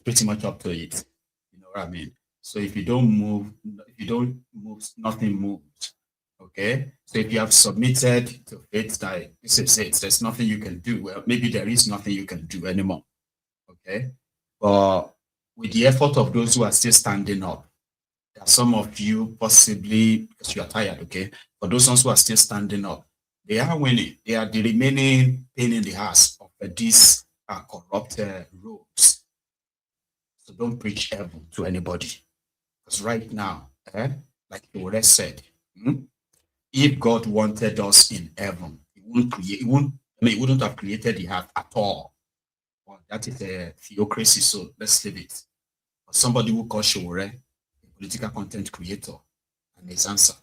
pretty much up to it. You know what I mean? So if you don't move, nothing moves. Okay, so if you have submitted to it that this is it, there's nothing you can do. Well, maybe there is nothing you can do anymore. Okay, but with the effort of those who are still standing up, there are some of you possibly because you are tired. Okay, but those ones who are still standing up, they are winning. They are the remaining pain in the ass of these corrupt roads. So don't preach evil to anybody, because right now, like you already said. If God wanted us in heaven, he wouldn't have created the earth at all. Well, that is a theocracy, so let's leave it. But somebody who calls Sowore a political content creator, and his answer.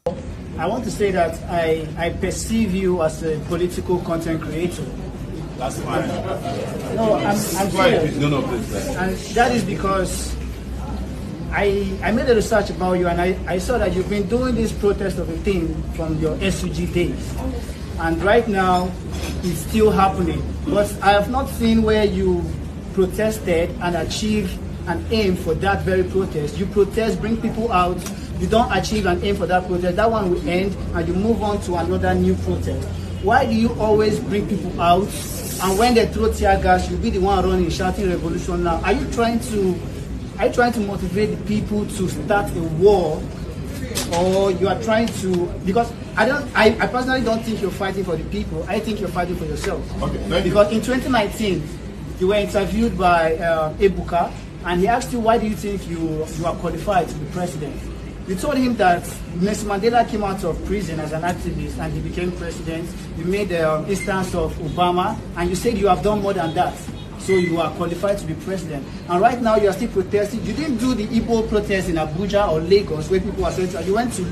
I want to say that I perceive you as a political content creator. That's fine. No, I'm serious. No, please. And that is because I made a research about you, and I saw that you've been doing this protest of a thing from your SUG days. And right now, it's still happening. But I have not seen where you protested and achieved an aim for that very protest. You protest, bring people out, you don't achieve an aim for that protest. That one will end, and you move on to another new protest. Why do you always bring people out, and when they throw tear gas, you'll be the one running, shouting revolution now? Are you trying to motivate the people to start a war or you are trying to, because I personally don't think you're fighting for the people. I think you're fighting for yourself. Okay, because in 2019, you were interviewed by Ebuka, and he asked you, why do you think you are qualified to be president? You told him that Mr. Mandela came out of prison as an activist and he became president. You made the instance of Obama, and you said you have done more than that. So you are qualified to be president. And right now you are still protesting. You didn't do the Igbo protest in Abuja or Lagos where people are saying, you went to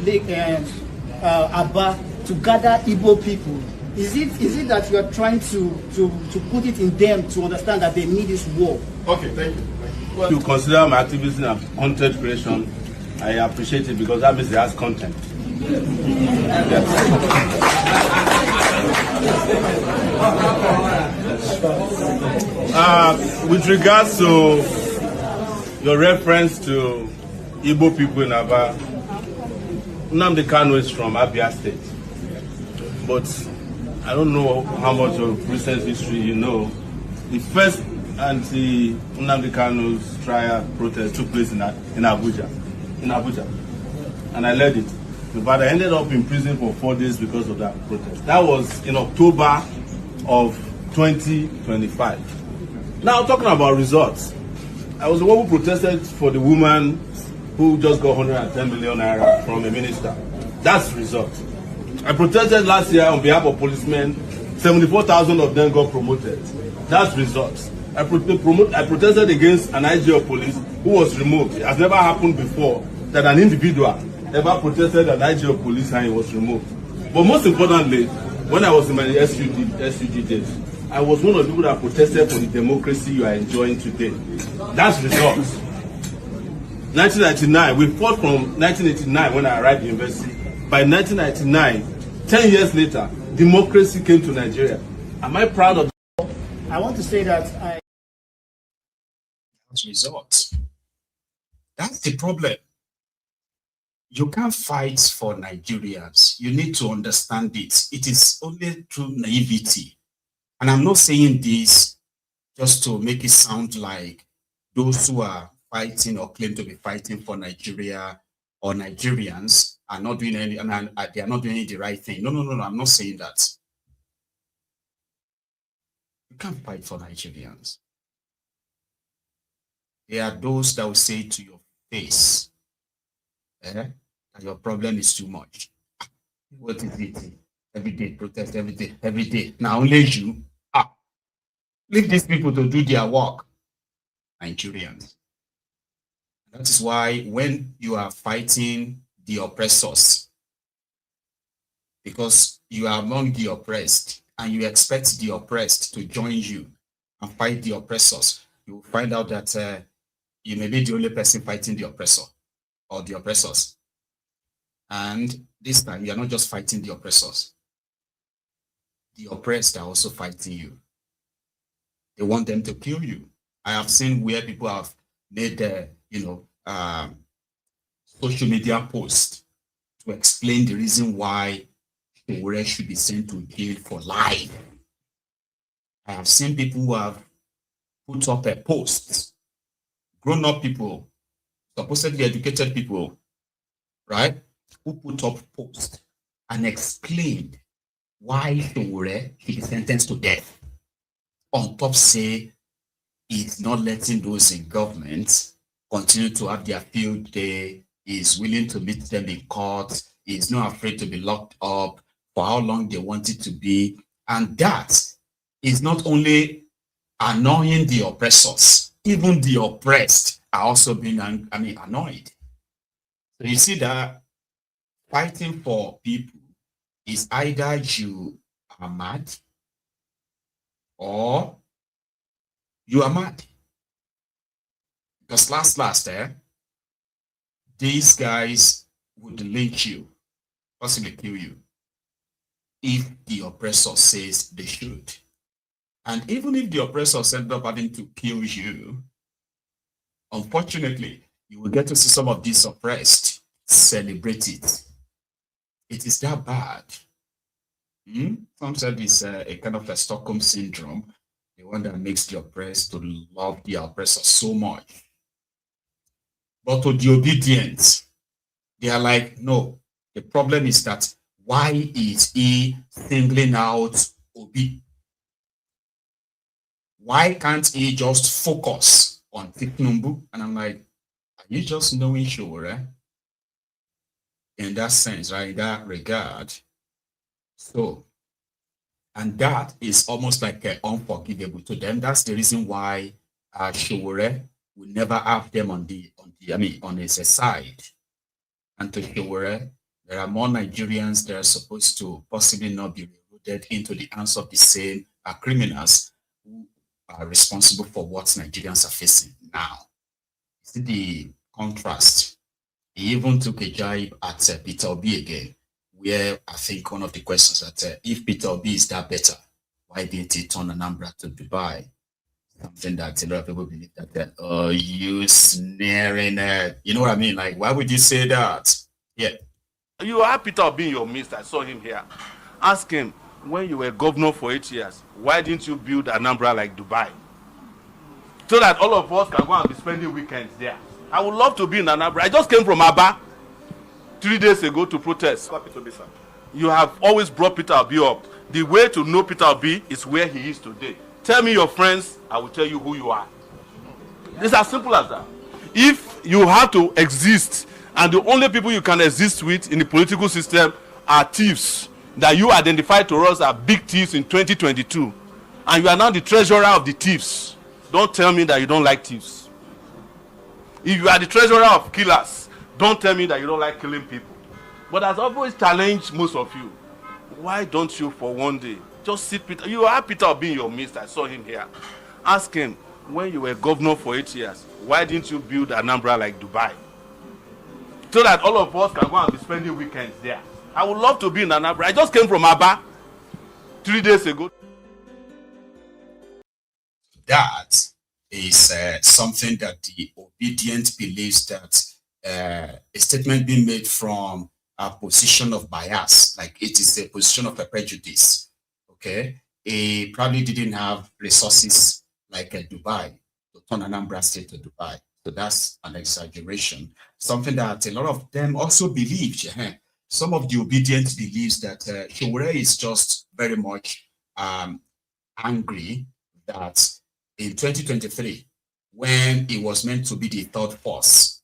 Aba to gather Igbo people. Is it that you are trying to put it in them to understand that they need this war? Okay, thank you. Well, to consider my activism and content creation, I appreciate it because that means it has content. With regards to your reference to Igbo people in Aba, Nnamdi Kanu is from Abia State, but I don't know how much of recent history you know. The first anti-Nnamdi Kanu's trial protest took place in Abuja, and I led it. But I ended up in prison for 4 days because of that protest. That was in October of 2025. Now, talking about results, I was the one who protested for the woman who just got 110 million naira from a minister. That's results. I protested last year on behalf of policemen. 74,000 of them got promoted. That's results. I protested against an IG of police who was removed. It has never happened before that an individual ever protested an IG of police and he was removed. But most importantly, when I was in my SUG days, I was one of the people that protested for the democracy you are enjoying today. That's results. 1999, we fought from 1989 when I arrived at university. By 1999, 10 years later, democracy came to Nigeria. Am I proud of? I want to say that That's results. That's the problem. You can't fight for Nigerians. You need to understand it. It is only through naivety. And I'm not saying this just to make it sound like those who are fighting or claim to be fighting for Nigeria or Nigerians are not doing any, and they are not doing the right thing. No, I'm not saying that. You can't fight for Nigerians. There are those that will say to your face, that your problem is too much. What is it? Every day, protest, every day. Now only you. Leave these people to do their work. Nigerians. That is why when you are fighting the oppressors, because you are among the oppressed, and you expect the oppressed to join you and fight the oppressors, you will find out that you may be the only person fighting the oppressor or the oppressors. And this time, you are not just fighting the oppressors. The oppressed are also fighting you. They want them to kill you. I have seen where people have made social media posts to explain the reason why Sowore should be sent to jail for life. I have seen people who have put up a post, grown-up people, supposedly educated people, right, who put up posts and explained why Sowore should be sentenced to death. On top, say he's not letting those in government continue to have their field day, is willing to meet them in court, is not afraid to be locked up for how long they want it to be. And that is not only annoying the oppressors, even the oppressed are also being annoyed. So you see that fighting for people is either you are mad or you are mad. Because last, these guys would lynch you, possibly kill you, if the oppressor says they should. And even if the oppressors end up having to kill you, unfortunately, you will get to see some of these oppressed celebrate it. It is that bad. Some said it's a kind of a Stockholm syndrome, the one that makes the oppressed to love the oppressor so much. But to the Obidients They are like, no, the problem is that why is he singling out Obi? Why can't he just focus on Tinubu? And I'm like, are you just knowing Sowore? In that sense, right? In that regard. So, and that is almost like unforgivable to them. That's the reason why Sowore will never have them on his side. And to Sowore, there are more Nigerians that are supposed to possibly not be recruited into the hands of the same criminals who are responsible for what Nigerians are facing now. See the contrast. He even took a jibe at Peter Obi again, where I think one of the questions that if Peter Obi is that better, why didn't he turn Anambra to Dubai? Something that a lot of people believe that, oh, you sneering at, you know what I mean? Like, why would you say that? Yeah. You have Peter Obi in your midst. I saw him here. Ask him, when you were governor for 8 years, why didn't you build Anambra like Dubai? So that all of us can go and be spending weekends there. I would love to be in Anambra. I just came from Aba 3 days ago to protest. You have always brought Peter Obi up. The way to know Peter Obi is where he is today. Tell me your friends, I will tell you who you are. It's as simple as that. If you have to exist, and the only people you can exist with in the political system are thieves, that you identified to us as big thieves in 2022, and you are now the treasurer of the thieves, don't tell me that you don't like thieves. If you are the treasurer of killers, don't tell me that you don't like killing people. But as I've always challenged most of you, why don't you for one day just sit Peter? You have Peter Obi in your midst. I saw him here. Ask him, when you were governor for 8 years, why didn't you build Anambra like Dubai? So that all of us can go and be spending weekends there. I would love to be in Anambra. I just came from Aba 3 days ago. That is something that the Obidients believes that a statement being made from a position of bias, like it is a position of a prejudice. Okay, he probably didn't have resources like Dubai to turn Anambra State to Dubai. So that's an exaggeration. Something that a lot of them also believed. Some of the Obidients believes that Sowore is just very much angry that in 2023, when it was meant to be the third force,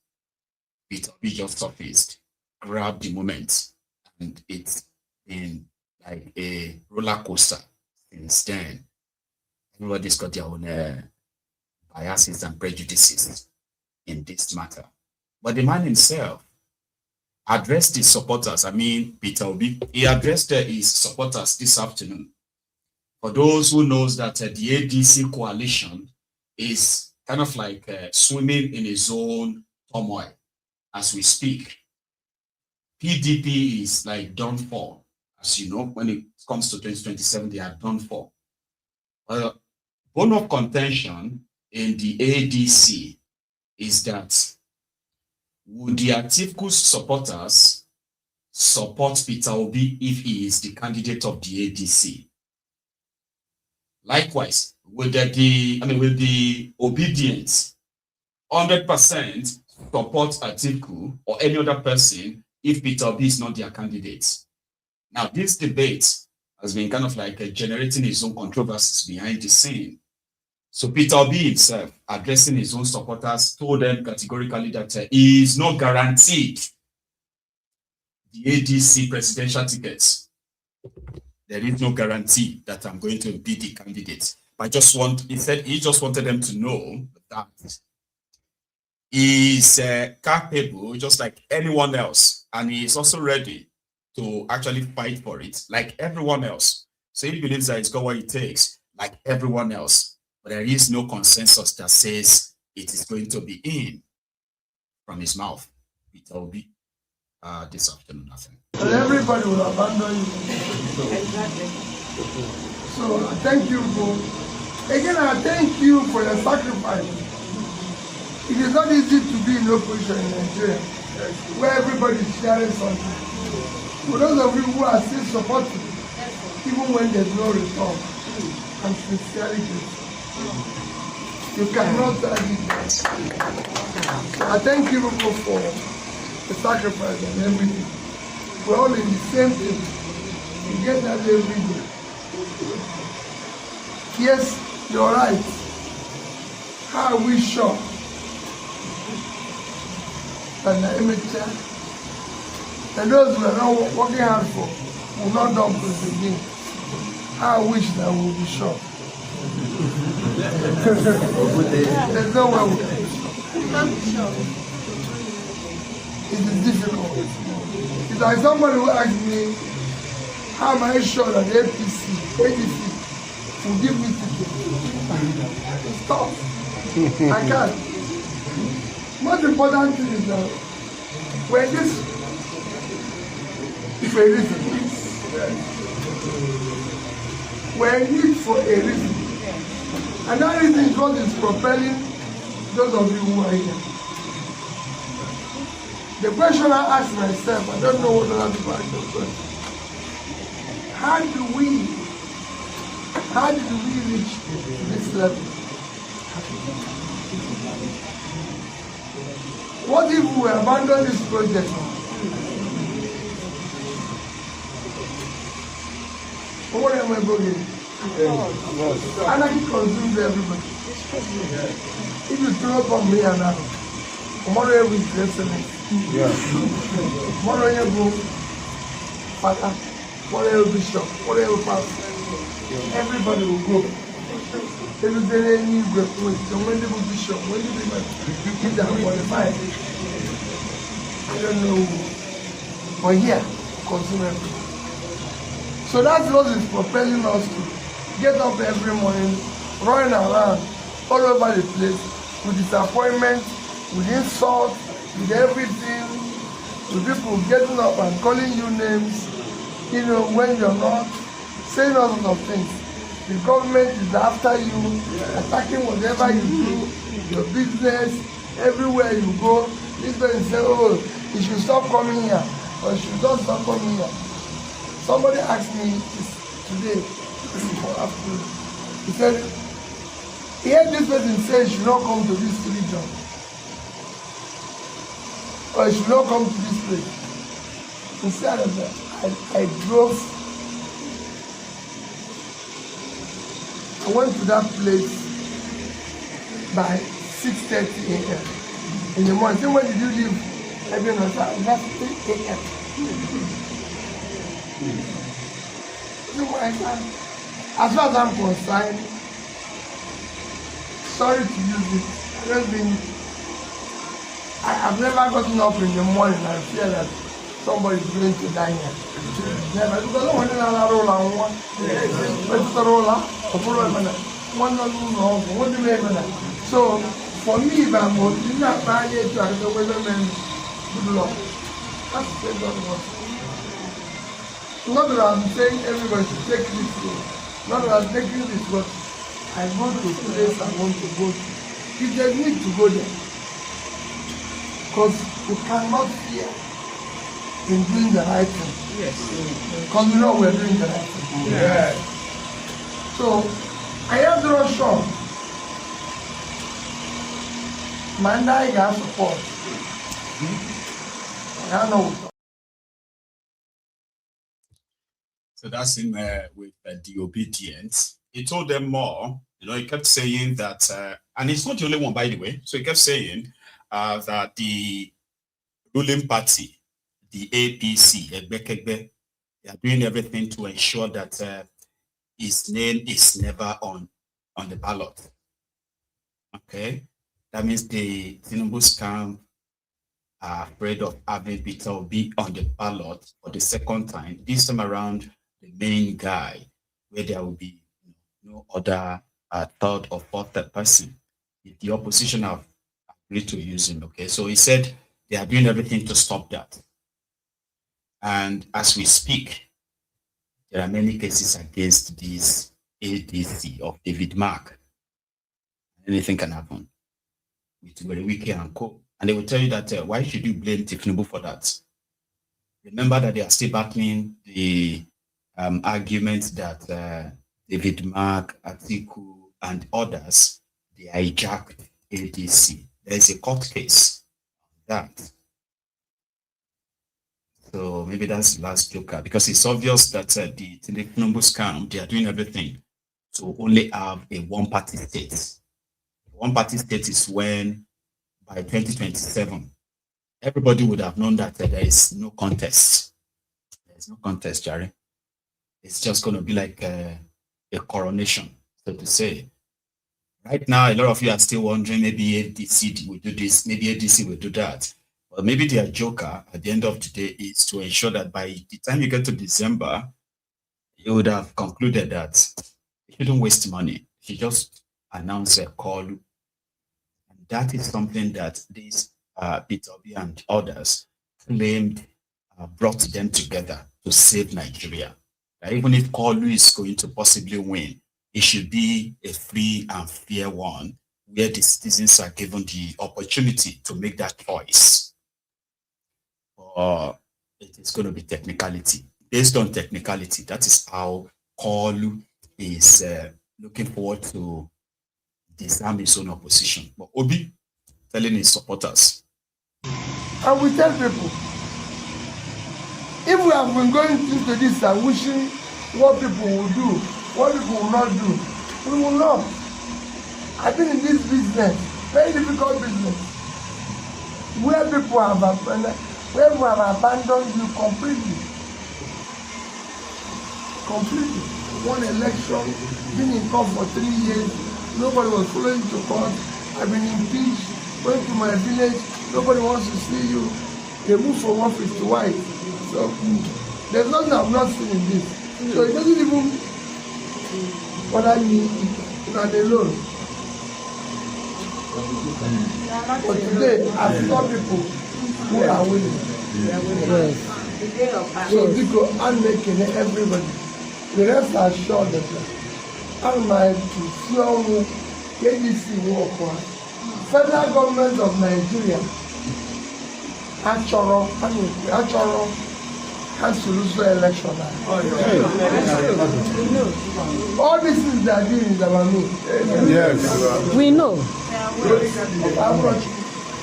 Peter Obi just surfaced, grabbed the moment, and it's been like a roller coaster since then. Everybody's got their own biases and prejudices in this matter. But the man himself addressed his supporters. I mean, Peter Obi, he addressed his supporters this afternoon. For those who knows that the ADC coalition is kind of like swimming in its own turmoil as we speak. PDP is like done for. As you know, when it comes to 2027, they are done for. Bone of contention in the ADC is that would the Atiku supporters support Peter Obi if he is the candidate of the ADC? Likewise, will the Obidients 100% support Atiku or any other person if Peter Obi is not their candidate? Now, this debate has been kind of like generating its own controversies behind the scene. So Peter Obi himself, addressing his own supporters, told them categorically that he is not guaranteed the ADC presidential tickets. There is no guarantee that I'm going to be the candidate. But he said he just wanted them to know that he's capable just like anyone else, and he is also ready to actually fight for it like everyone else. So he believes that it's got what it takes like everyone else. But there is no consensus that says it is going to be in from his mouth. Peter Obi this afternoon, nothing. Everybody will abandon you. Exactly. So thank you, bro. Again, I thank you for your sacrifice. It is not easy to be in opposition in Nigeria, where everybody is sharing something. For those of you who are still supporting, even when there's no return, I'm sincerely grateful. You cannot argue that. I thank you for the sacrifice and everything. We're all in the same thing. You get that every day. Yes, you're right. How are we sure that the amateur and those who are not working hard for will not dump us again? How I wish that we will be sure. There's no way we can be sure. It is difficult. It's like somebody who asked me, how am I sure that the ADC will give me ticket? It's tough. I can't. Most important thing is that when this is a reason, we're in need for a reason. And that reason is what is propelling those of you who are here. The question I ask myself, I don't know what other people ask the question. How did we reach this level? What if we abandon this project? What am I going? Anarchy consumes everybody. If you throw up on me and now, tomorrow will be excellent. Tomorrow you go, Father, tomorrow will be short, tomorrow will pass. Everybody will go. There is any great point. When they will be short, when they will be qualified. I don't know. But here, consume everything. So that's what is propelling us to get up every morning, running around all over the place with disappointment, with insult, with everything, with people getting up and calling you names, you know, when you're not, saying all sorts of things. The government is after you, attacking whatever you do, your business, everywhere you go. This person say, oh, you should stop coming here, or you should not stop coming here. Somebody asked me today, he said, here this person says you should not come to this region, or you should not come to this place. Instead of that, I went to that place by 6:30 a.m. in the morning. So when did you leave? Everyone was that's 3 a.m. So as far as I'm concerned, sorry to use it, I've never gotten up in the morning and feel that somebody is going to die here. Never, because I don't want to roll on one. So for me, if I'm not married to the women, good luck. That's the God. Not that I'm saying everybody should take this way. Not that I'm taking this, but I go to a place I want to go to. If there's need to go there, because we cannot fear in doing the right thing. Yes. Because we know we're doing the right thing. Yes. So I have no shot. Mandai got support. I know. So that's him with the Obidients. He told them more. You know, he kept saying that, and it's not the only one, by the way. So he kept saying that the ruling party, the APC, they are doing everything to ensure that his name is never on the ballot. Okay, that means the Tinubu's camp are afraid of having Peter Obi on the ballot for the second time. This time around, the main guy, where there will be no other third or fourth person. If the opposition have agreed to use him, okay? So he said they are doing everything to stop that. And as we speak, there are many cases against this ADC of David Mark. Anything can happen with Wiki and Co. And they will tell you that why should you blame Tinubu for that? Remember that they are still battling the argument that David Mark, Atiku, and others, they hijacked ADC. There is a court case on that. So maybe that's the last joker, because it's obvious that the Tinubu scam, they are doing everything to only have a one-party state. One-party state is when, by 2027, everybody would have known that there is no contest. There's no contest, Jerry. It's just going to be like a coronation, so to say. Right now, a lot of you are still wondering, maybe ADC will do this, maybe ADC will do that. But maybe their joker at the end of the day is to ensure that by the time you get to December, you would have concluded that you shouldn't waste money. You just announce a call. And that is something that these Peter Obi and others claimed brought them together to save Nigeria. Even if Kolu is going to possibly win, it should be a free and fair one where the citizens are given the opportunity to make that choice. Or it is going to be technicality. Based on technicality, that is how Kolu is looking forward to disarm his own opposition. But Obi telling his supporters. And we tell people, if we have been going into this and wishing what people will do, what people will not do, we will not. I've been in this business, very difficult business, where people have abandoned you completely. Completely. One election, been in court for 3 years, nobody was following to court. I've been impeached, went to my village, nobody wants to see you. They move from office to white. So there's nothing I've not seen in this. So it doesn't even bother me not alone. But today I saw people who are willing. So because I'm making everybody. The rest are sure that I'm my to ADC work. Federal government of Nigeria actually has to lose the election. All this is they are doing is about me. Yes. We know.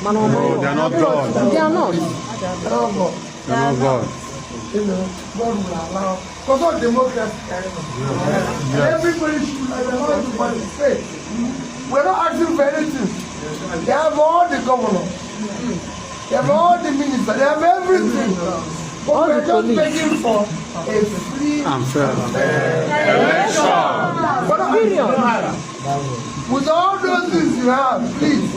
No, they are not God. They are not. They are not God. They are not God. You know, God will allow. Because all democracy carry on. Everybody should allow to participate. We're not asking for anything. They have all the governors. They have all the ministers. They have everything. But we're just begging for a free and fair election. With all those things you have, please,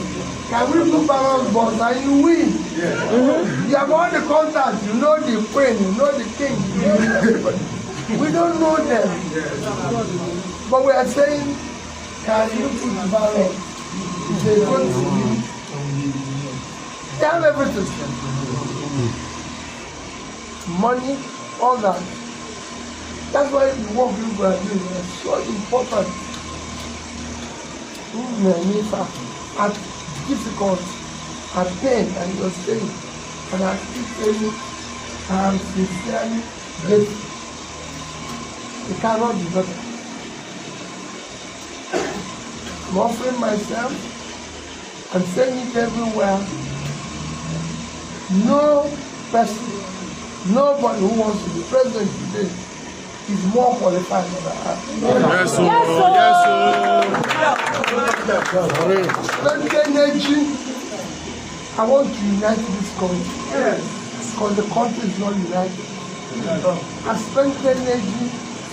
can we do balance boards and you win? You have all the contacts, you know the queen, you know the king, you know everybody. We don't know them. But we are saying, can you put the balance? If they want to win, they have everything. Money, all that. That's why the work you are doing is so important. At difficult, at pain, and you're saying, and I keep saying, I am sincerely grateful. It cannot be better. I'm offering myself and saying it everywhere. No person, nobody who wants to be president today is more qualified than I am. Yes, sir. Yes, Spend energy. I want to unite this country. Because the country is not united. I spent energy,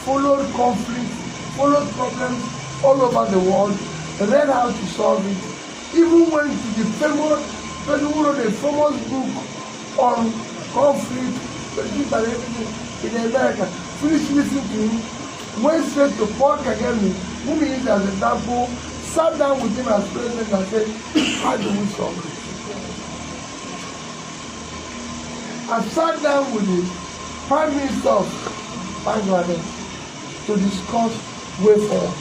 followed conflicts, followed problems all over the world, read how to solve it. Even went to the famous book on conflict, in America. Finished listening to him, went straight to Paul Kagame, whom he used as an example, sat down with him as president and said, how do we solve it? I sat down with the Prime Minister of Bangladesh to discuss way forward.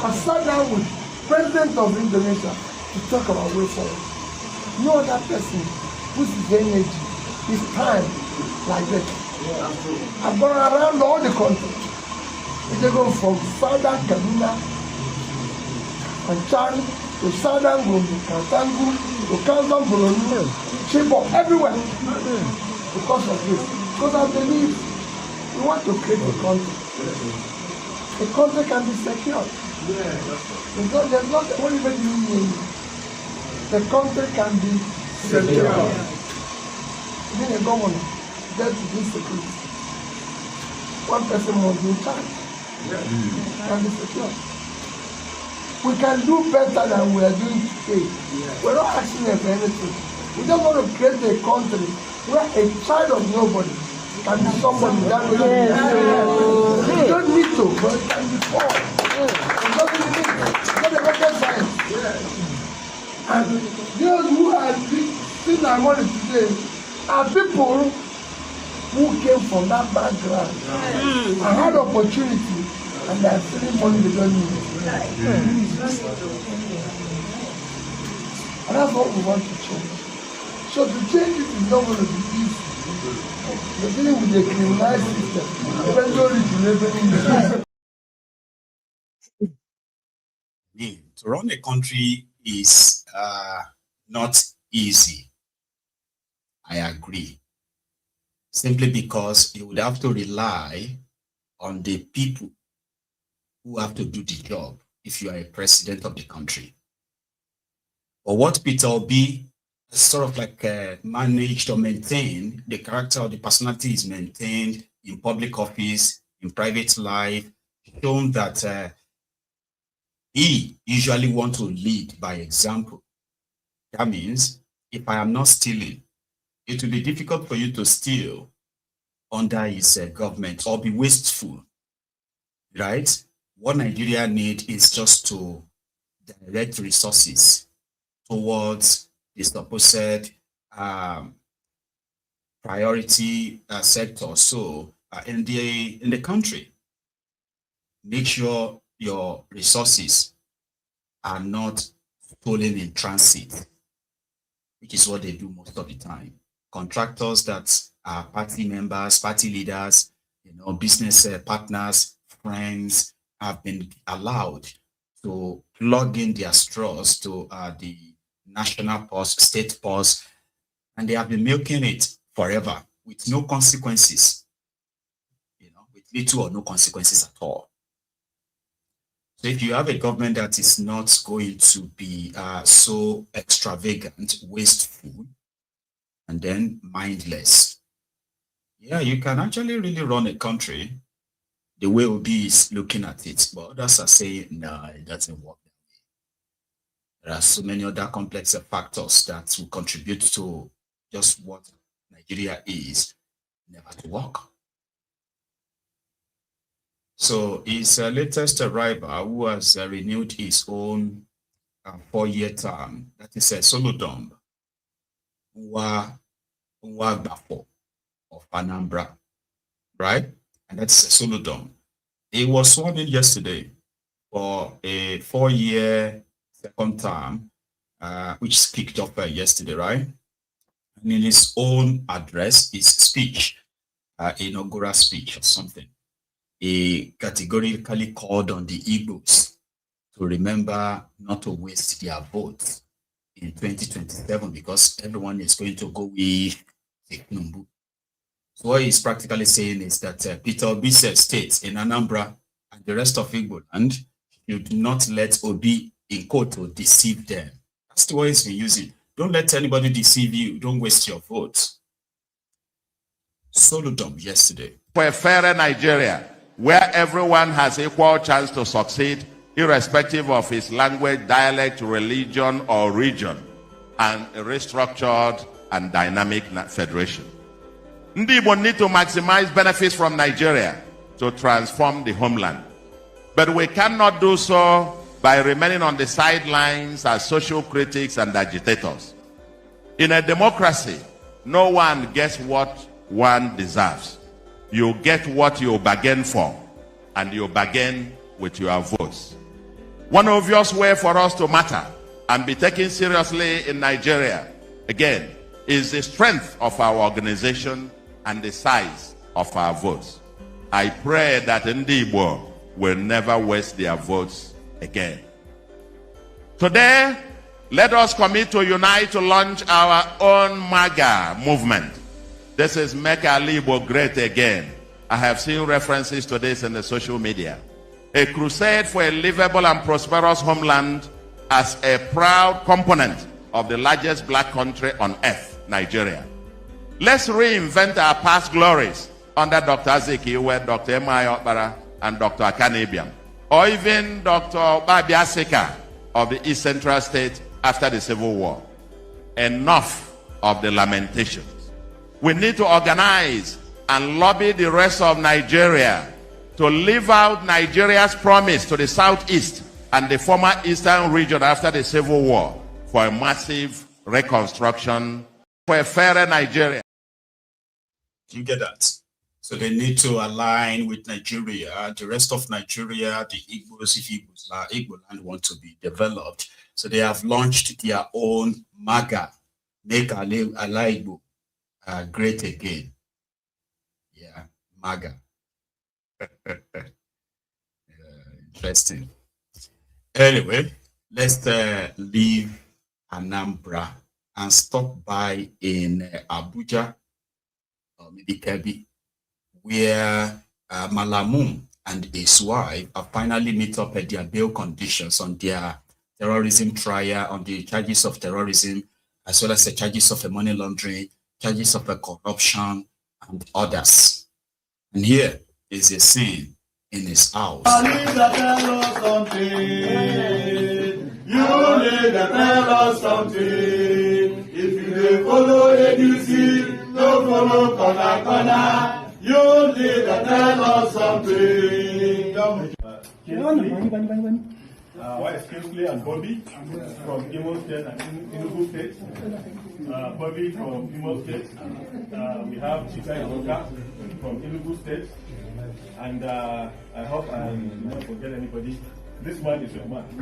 I sat down with President of Indonesia to talk about way forward. No other person puts his energy, his time like that. I've gone around all the country. They go from southern Camila and Chad to southern Gombe, Katangu, to Kansas, Borno, Chibok, everywhere. Because of this. Because I believe we want to create a country. A country can be secure. There's not what even you mean. The country can be secure. Being a governor, that is insecurity. One person must be in charge. Can be secure. We can do better than we are doing today. We're not asking them for anything. We just want to create a country where a child of nobody can be somebody that will You don't need to, but it can be born. It doesn't need to. Not a rocket science. And those who are still our money today are people who came from that background and had opportunity and they are stealing money they don't need. And that's what we want to change. So to change it is not going to be easy. We're dealing with a criminalized system. Eventually, to run a country is not easy. I agree. Simply because you would have to rely on the people who have to do the job if you are a president of the country. But what Peter Obi sort of like managed or maintained, the character or the personality is maintained in public office, in private life, shown that he usually wants to lead by example. That means if I am not stealing, it will be difficult for you to steal under his government or be wasteful, right? What Nigeria needs is just to direct resources towards the supposed priority sector. So in the country, make sure your resources are not stolen in transit, which is what they do most of the time. Contractors that are party members, party leaders, business partners, friends have been allowed to plug in their straws to the national purse, state purse, and they have been milking it forever with no consequences, with little or no consequences at all. So if you have a government that is not going to be so extravagant, wasteful, and then mindless, yeah, you can actually really run a country the way Obi is looking at it. But others are saying, no, it doesn't work. There are so many other complex factors that will contribute to just what Nigeria is never to work. So his latest arrival, who has renewed his own 4-year term, that is a Solodom, Bafo of Anambra, right? And that's a Solodom. He was sworn in yesterday for a 4-year second term, which kicked off yesterday, right? And in his own address, his speech, inaugural speech or something, he categorically called on the Igbos to remember not to waste their votes in 2027 because everyone is going to go with Tinubu. So what he's practically saying is that Peter Obi states in Anambra and the rest of Igbo land should not let Obi in quote to deceive them. That's the way he's been using. Don't let anybody deceive you. Don't waste your votes. Solodom yesterday. For a fairer Nigeria, where everyone has equal chance to succeed, irrespective of his language, dialect, religion, or region, and a restructured and dynamic federation. Ndi Igbo need to maximize benefits from Nigeria to transform the homeland. But we cannot do so by remaining on the sidelines as social critics and agitators. In a democracy, no one gets what one deserves. You get what you bargain for, and you bargain with your votes. One obvious way for us to matter and be taken seriously in Nigeria, again, is the strength of our organization and the size of our votes. I pray that Ndi Igbo will never waste their votes again. Today, let us commit to unite to launch our own MAGA movement. This is Make Igbo great again. I have seen references to this in the social media. A crusade for a livable and prosperous homeland as a proud component of the largest black country on earth, Nigeria. Let's reinvent our past glories under Dr. Azikiwe, Dr. M.I. Okpara, and Dr. Akanibiam, or even Dr. Babia Seka of the East Central State after the Civil War. Enough of the lamentations. We need to organize and lobby the rest of Nigeria to live out Nigeria's promise to the Southeast and the former Eastern region after the Civil War for a massive reconstruction for a fairer Nigeria. You get that? So they need to align with Nigeria, the rest of Nigeria, the Igbos, if Igbo land want to be developed. So they have launched their own MAGA, Make Ala Igbo Great Again. Yeah, MAGA. Interesting. Anyway, let's leave Anambra and stop by in Abuja, or maybe Kebi, where Malam and his wife have finally met up at their bail conditions on their terrorism trial, on the charges of terrorism, as well as the charges of money laundering, charges of corruption, and others. And here is a scene in his house. You need to tell us something. If you follow ADC, don't follow corner. You need to tell us something. Wife Kingsley and Bobby from Imo State and Enugu State. Bobby from Imo State. We have Chika Iboka from Enugu State. And I hope I don't forget anybody. This man is your man. I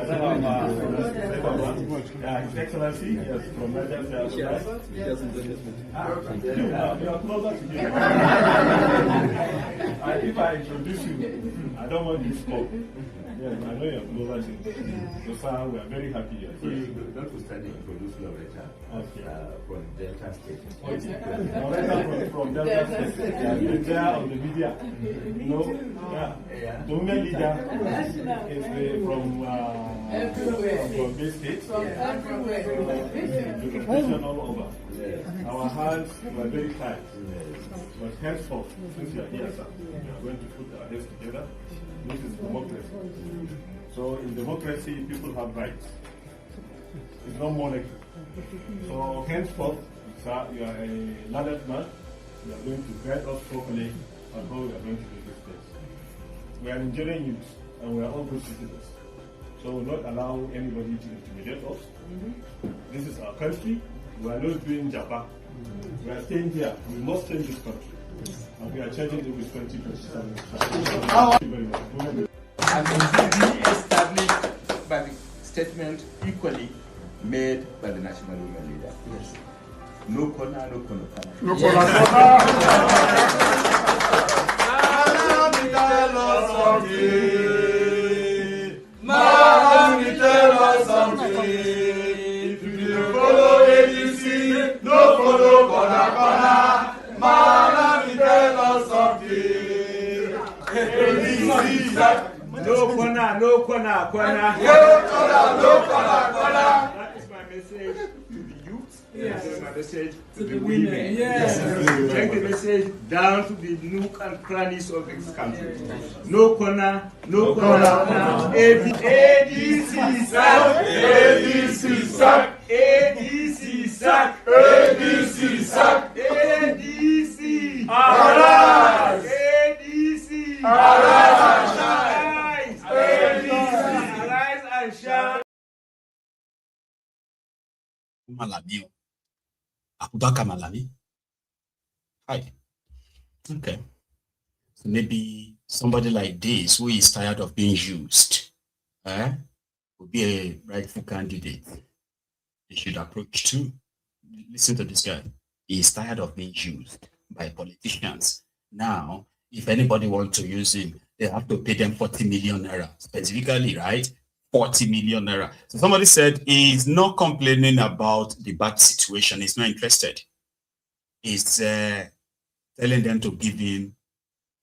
don't have His Excellency, yes, from Nigeria. You are closer to him. If I introduce you, I don't want you to smoke. Yes, I know you're closer to him. So, sir, we are very happy you're here. So, don't to study introduce Loretta from Delta State. Loretta from Delta State. You're there on the media. You know, the women leader is from this state. Education all over. Our hands were very tight. But henceforth, since you are here, sir, we are going to put our heads together. This is democracy. So in democracy, people have rights. It's not monarchy. So henceforth, sir, you are a learned man. You are going to guide us properly on how we are going to do this place. We are Nigerian youth, and we are all good citizens. So we will not allow anybody to intimidate us. This is our country. We are not doing Japa. We are staying here. We must change this country. And we are changing it with 2027. Thank you very much. And it will be established by the statement equally made by the national women leader. Yes. No corner, no corner. No corner. Malam, tell us something. If you follow ADC, no follow corner. Malam, tell us something. ADC, no corner. No corner. That is my message to the youth. Yes. That is my message to the women. Yes. Take the message down to the nook and crannies of this country. No corner. ADC sack. ADC sack. ADC sack. ADC sack. ADC arise. ADC arise and shine. ADC arise and shine. Malami. Akudaka Malami. Hi. Okay. So maybe somebody like this who is tired of being used will be a rightful candidate. They should approach too. Listen to this guy. He is tired of being used by politicians. Now, if anybody wants to use him, they have to pay them 40 million naira. Specifically, right? 40 million naira. So somebody said he's not complaining about the bad situation. He's not interested. is telling them to give him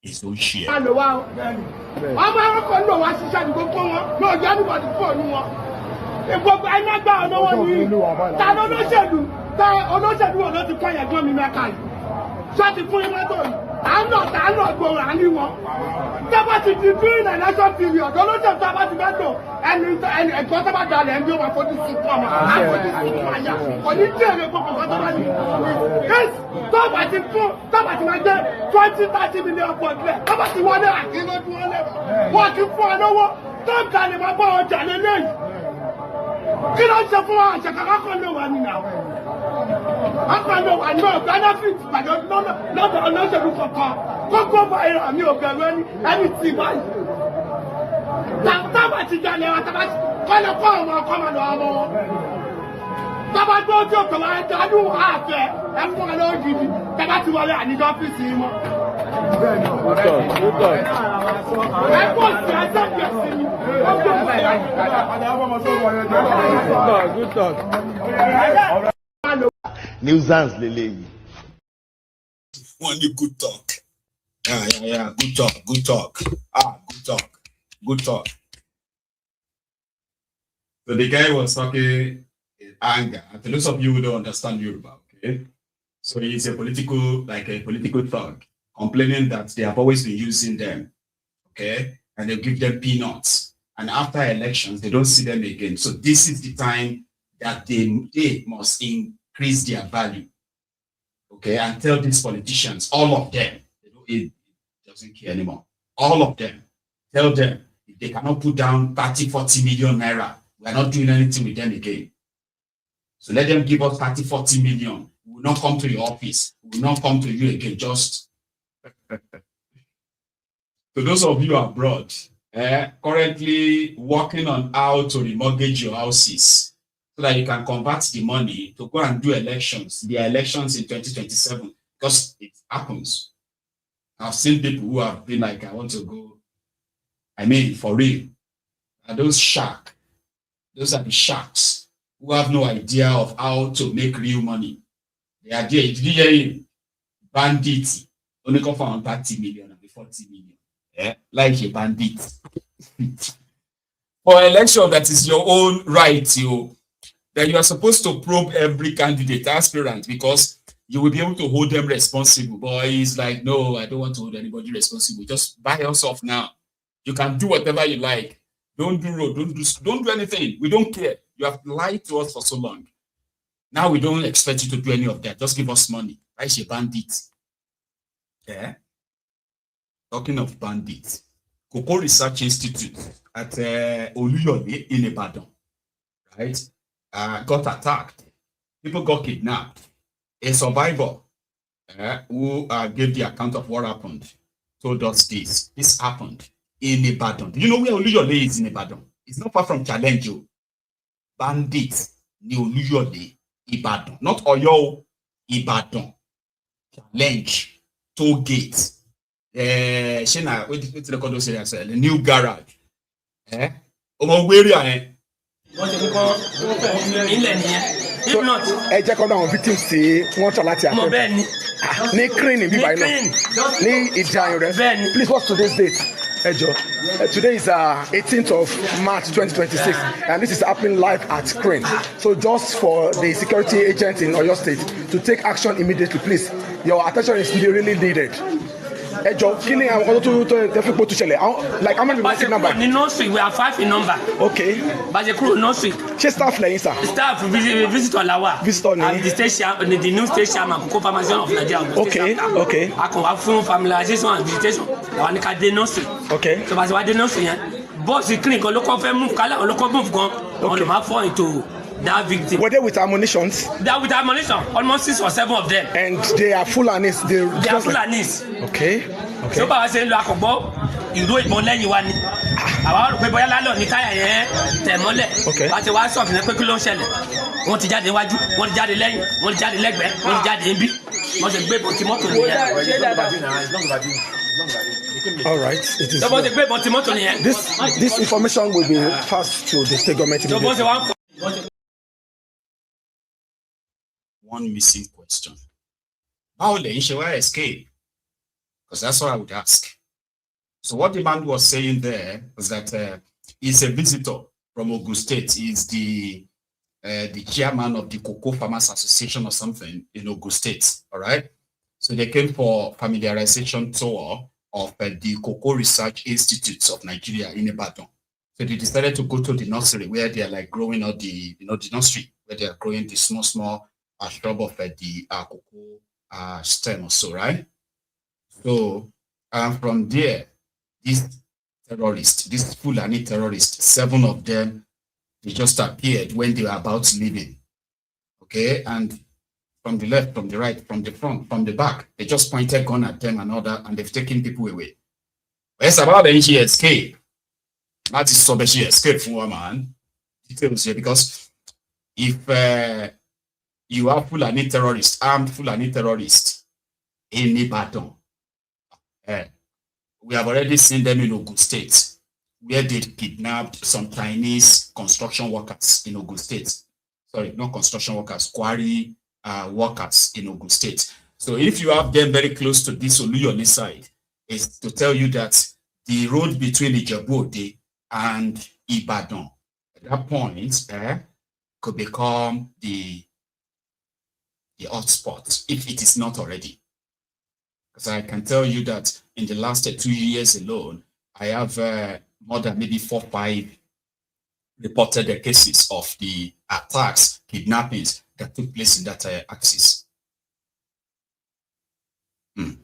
his own share. I'm not going anyone. Somebody during the election period, don't know somebody better. And talk about that and go for this come. I'm for this come. For this thing, yes, somebody my day 20-30 million for clear. Somebody want to give it to one. Working for no don't tell him about challenge. Get out your phone, check out no one now. I know benefits, but not the look of car. Go by a new government, anything. Tabati Ghana, come on. Tabato to come out, I do half there, and for an old duty. Tabatu, I need office him. Good talk. Nuisance, Lily. One good talk. Yeah. Good talk. Good talk. So the guy was talking in anger. And to those of you who don't understand Yoruba, okay? So he's a political thug, complaining that they have always been using them, okay? And they give them peanuts. And after elections, they don't see them again. So this is the time that they must increase their value, okay, and tell these politicians, all of them, it doesn't care anymore. All of them, tell them if they cannot put down 30-40 million naira, we are not doing anything with them again. So let them give us 30-40 million. We will not come to your office. We will not come to you again. Just so those of you abroad, currently working on how to remortgage your houses, so that you can convert the money to go and do elections, the elections in 2027, because it happens. I've seen people who have been like, I want to go, I mean, for real. And those are the sharks who have no idea of how to make real money. They are there, did you hear him? Bandits, only come from 30 million and 40 million. Yeah, like a bandit. For election, that is your own right, that you are supposed to probe every candidate, aspirant, because you will be able to hold them responsible. But he's like, no, I don't want to hold anybody responsible. Just buy yourself now. You can do whatever you like. Don't do road, don't do anything. We don't care. You have lied to us for so long. Now we don't expect you to do any of that. Just give us money. Like a bandit. Yeah. Talking of bandits, Coco Research Institute at Oluyole in Ibadan, right? Got attacked. People got kidnapped. A survivor who gave the account of what happened told us this. This happened in Ibadan. Do you know where Oluyole is in Ibadan? It's not far from Challenge. Bandits, ni Oluyole, Ibadan. Not Oyo, Ibadan. Challenge, toll gate. Shena, wait till the condo say the new garage. Omoyele So, ẹ jẹ́ kọ́ àwọn victims tí wọ́n tọ̀ láti àpẹ. Ní crane bí báyìí náà. Ní ìdáyọ̀ rẹ̀. Please, what's today's date? Ẹ jọ. Today is 18th of March 2026, and this is happening live at Crane. So just for the security agents in Oyo State to take action immediately, please. Your attention is really needed. Like how many people number? In nursery, we are 5 in number. Okay. But the crew nursery. Staff like sir. Staff visit on Lawa. Visit on the station, the new station, co-formation of Nigeria. Okay. Okay. I can have full familiarization and visitation. I want to nursery. Okay. So as I the nursery, boss the clinic, local move, local move gone. On the map for into that victim. Were they with ammunitions? They are with ammunition. Almost 6 or 7 of them. And they are full anis. They are full anis. Okay. Okay. So I say, look, ìró ìbọn lẹ́yìn wa ni àwa rò pé bóyá lálọ́ ní táyà yẹn tẹ̀ mọ́lẹ̀ láti wá sọ̀fì ní pé kí ló ń ṣẹlẹ̀ wọ́n ti jáde níwájú wọ́n ti jáde lẹ́yìn wọ́n ti jáde lẹ́gbẹ̀ẹ́ wọ́n ti jáde níbí wọ́n ti gbé bọ̀tí mọ́tò nìyẹn. All right. It is. This information will be passed to the state government immediately. One missing question. how did Inshewa escape? Because that's what I would ask. So what the man was saying there was that he's a visitor from Ogun State. He's the chairman of the Cocoa Farmers Association or something in Ogun State. All right. So they came for familiarization tour of the Cocoa Research Institutes of Nigeria in Ibadan. So they decided to go to the nursery where they are like growing all the, the nursery where they are growing the small shrub of the cocoa stem or so, right? So from there, these terrorists, these Fulani terrorists, 7 of them, they just appeared when they were about leaving. Okay, and from the left, from the right, from the front, from the back, they just pointed gun at them and all that, and they've taken people away. But it's about the she escape. That is so she escape from one man. Details here, because if you are Fulani terrorists, armed Fulani terrorists in Ibadan, we have already seen them in Ogun State, where they kidnapped some Chinese construction workers in Ogun State. Sorry, not construction workers, quarry workers in Ogun State. So if you have them very close to this Oluyole side, is to tell you that the road between Ijebu-Ode and Ibadan, at that point, could become the hotspot, if it is not already. Because I can tell you that in the last 2 years alone, I have more than maybe 4 or 5 reported cases of the attacks, kidnappings that took place in that axis. In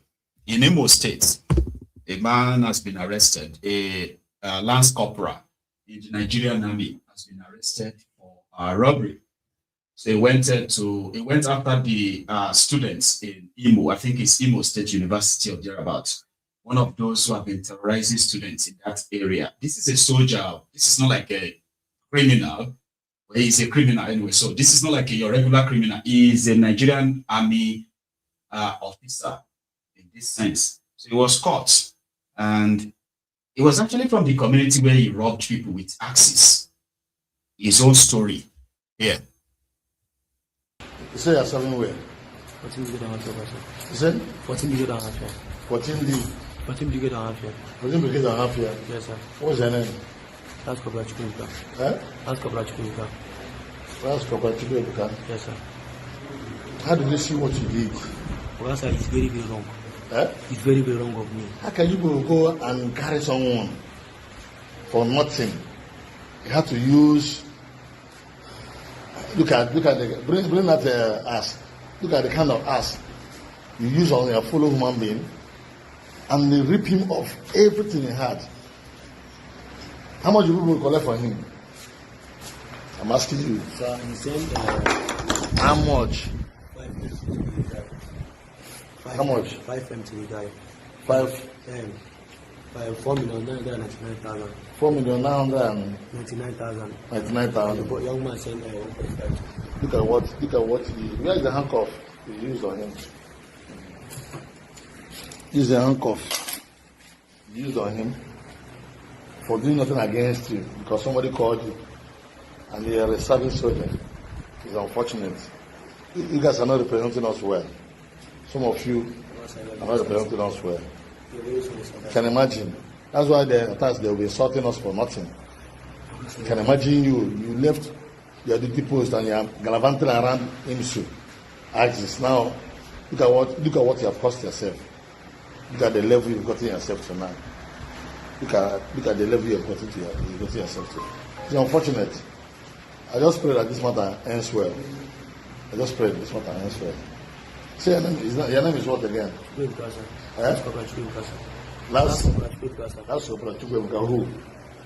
Imo State, a man has been arrested, a lance corporal in the Nigerian army has been arrested for robbery. So he went after the students in Imo. I think it's Imo State University or thereabouts. One of those who have been terrorizing students in that area. This is a soldier. This is not like a criminal. He's a criminal anyway. So this is not like your regular criminal. He is a Nigerian army officer in this sense. So he was caught. And it was actually from the community where he robbed people with axes. His own story. Yeah. You say you're serving where? 14 brigade and half year. You said? 14 brigade and half year. 14 brigade and half year. 14 brigade and half year? Yes, sir. What's your name? That's Corporal Chukwuka. That's Corporal Chukwuka. That's Corporal Chukwuka? Yes, sir. How did you see what you did? Well, sir, it's very, very wrong. It's very, very wrong of me. How can you go and carry someone for nothing? You have to use... Look at the bring that ass. Look at the kind of ass you use on your fellow human being, and they rip him of everything he had. How much people will collect for him? I'm asking you. Sir, he said how much? 5 how much? 5 M to the guy. 4,999,000. 4,999,000. 99,000. The young man said 1.5. Look at what he. Where is the handcuff he used on him? This is the handcuff used on him for doing nothing against you because somebody called you and you are a service soldier. It's unfortunate. You guys are not representing us well. Some of you are not representing us well. You can imagine. That's why they'll be insulting us for nothing. You can imagine you left your duty post and you're gallivanting around IMSU axis. Now, look at what you have cost yourself. Look at the level you've gotten yourself to now. Look at the level you've gotten yourself to. It's unfortunate. I just pray that this matter ends well. I just pray that this matter ends well. Say your name is what again? Last Corporal Chukwuka who?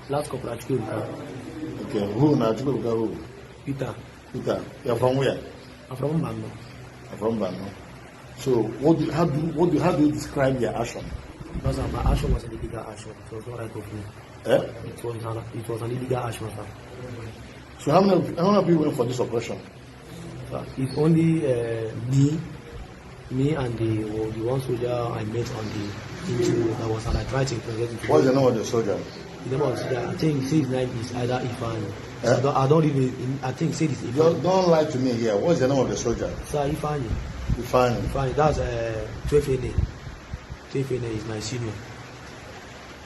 Last Corporal Chukwuka. Okay, who now? Chukwuka who? Peter. You're from where? I'm from Borno. From Borno. So how do you describe your action? Because my action was an illegal action. So it's not right of me. It was an illegal action, sir. So how many people went for this operation? It's only me and the one soldier I met on the interview that was like writing. What's the name of the soldier? The name of the soldier, I think his name is either Ifani. I don't even. I think say this. Don't lie to me here. What's the name of the soldier? Sir, Ifani. Fine. That's 12 is my senior.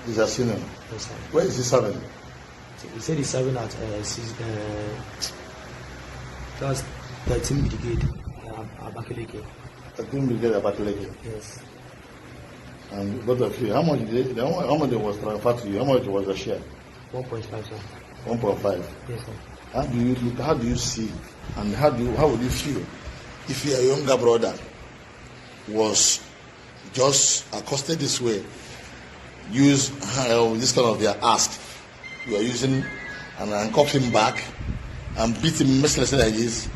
He's a senior. Yes, sir. Where is he serving? He said he's serving at that's 13 Brigade, Abakaleke. 13 Brigade, Abakaleke. Yes. And both of you, how much was transferred to you? How much was the share? 1.5, sir. 1.5. Yes, sir. How do you see, and how would you feel if your younger brother was just accosted this way, use this kind of their ask, you are using, and handcuff him back and beat him mercilessly like this,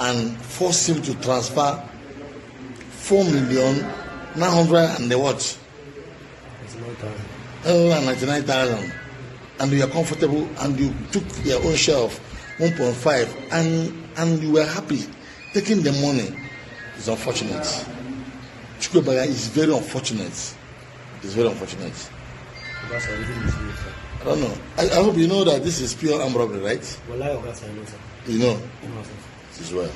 and force him to transfer 4,900,000 and the what? 99,000, and you are comfortable, and you took your own share of 1.5, and you were happy taking the money. It's unfortunate. Chukwuemeka is very unfortunate. It's very unfortunate. I don't know. I hope you know that this is pure armed robbery, right? Well, I know, sir. You know? As well.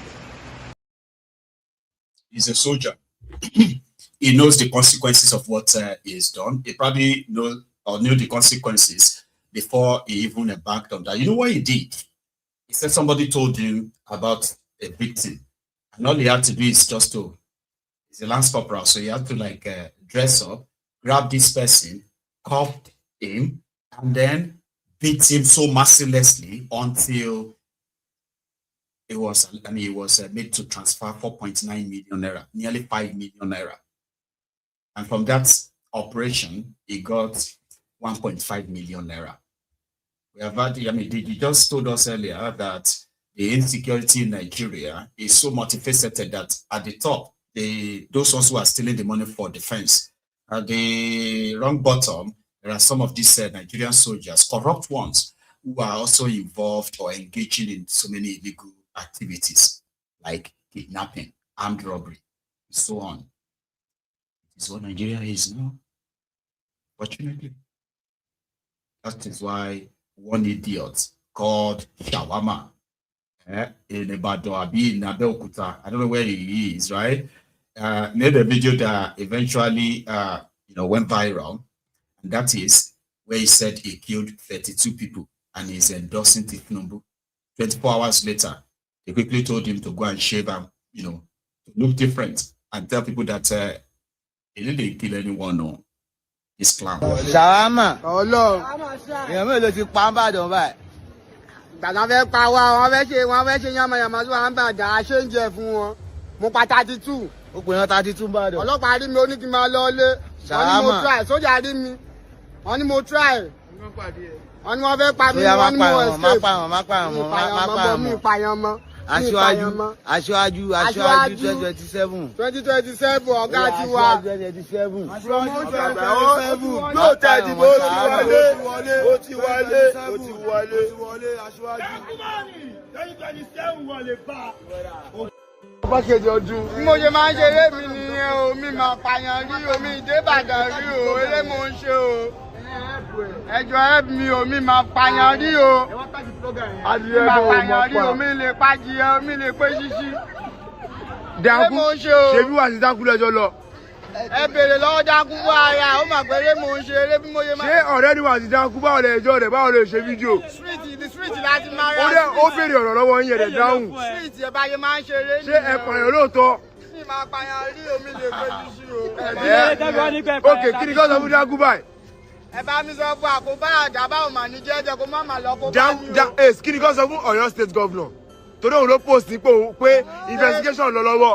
He's a soldier. He knows the consequences of what is done. He probably knew the consequences before he even embarked on that. You know what he did? He said somebody told him about a victim, and all he had to do is just to, he's a lance corporal, so he had to dress up, grab this person, cuff him, and then beat him so mercilessly until he was made to transfer 4.9 million naira, nearly 5 million naira. And from that operation, he got 1.5 million naira. We have had, they just told us earlier that the insecurity in Nigeria is so multifaceted that at the top, those ones who are stealing the money for defense, at the wrong bottom, there are some of these Nigerian soldiers, corrupt ones, who are also involved or engaging in so many illegal activities like kidnapping, armed robbery, and so on. It's what Nigeria is now, fortunately. That is why one idiot called Shawama in Ibadan, in Abeokuta, I don't know where he is, right? Made a video that eventually went viral, and that is where he said he killed 32 people and he's endorsing Tinubu. 24 hours later, they quickly told him to go and shave and to look different and tell people that he didn't kill anyone on his clown. Shawama. Èèyàn mélòó ti pa ń bàdàn báyìí. Gbàdán fẹ́ pa wá, wọ́n fẹ́ ṣe yánmayànmá sí wọn bàdàn, a ṣe ń jẹ fún wọn. Mo pa 32. Ó pè wọ́n 32 bàdàn. Ọlọ́pàá rí mi, ó ní kí n máa lọ ilé. Wọ́n ní mo try, sójà rí mi. Wọ́n ní mo try. Wọ́n ní wọ́n fẹ́ pa mí, wọ́n ní mo escape. Má pààyàn mọ́, mi pààyàn mọ́. Aṣíwájú 2027. 2027 ọ̀gá ti wá. 2027. Yóò tẹ̀ ìdìbò ó ti wọlé. Aṣíwájú. 2027 wọlé bá. Ọba kejì ọdún. Bí mo ṣe máa ń ṣeré mi nìyẹn o, mi máa pààyàn rí o, mi ìdébàdàn rí o, eré mo ń ṣe o. Ẹjọ́ help mi o, mi máa pààyàn rí o. Mi máa pààyàn rí o, mi lè pàjìyẹ, mi lè pé ṣíṣí. Eré mo ń ṣe o. Ṣé bí wà sí dákú lẹ́jọ́ lọ? Ẹ bèrè lọ́wọ́ dákú bá ara, ó mà pé eré mo ń ṣe, eré bí mo ṣe máa. Ṣé ọ̀rẹ́ ni wà sí dákú báwo lè ẹjọ́ rẹ̀ báwo lè ṣe fídíò? Street láti máa rà. Ó béèrè ọ̀rọ̀ lọ́wọ́ yín rẹ̀ dáhùn. Street ẹ̀ báyé máa ń ṣeré nìyẹn. Ṣé ẹ pààyàn lóòótọ́? Mi máa pààyàn rí o, mi lè pé ṣíṣí o. Ok, kí ni kí wọ́n sọ fún dákú báyìí? Ẹ bá mi sọ fún àkóbá àdàbà òmà ní jẹ́jẹ́ kó má máa lọ kó bá mi o. Kí ni kí wọ́n sọ fún Ọ̀yọ́ state governor? Torí òun ló post nípò pé investigation lọ lọ́wọ́.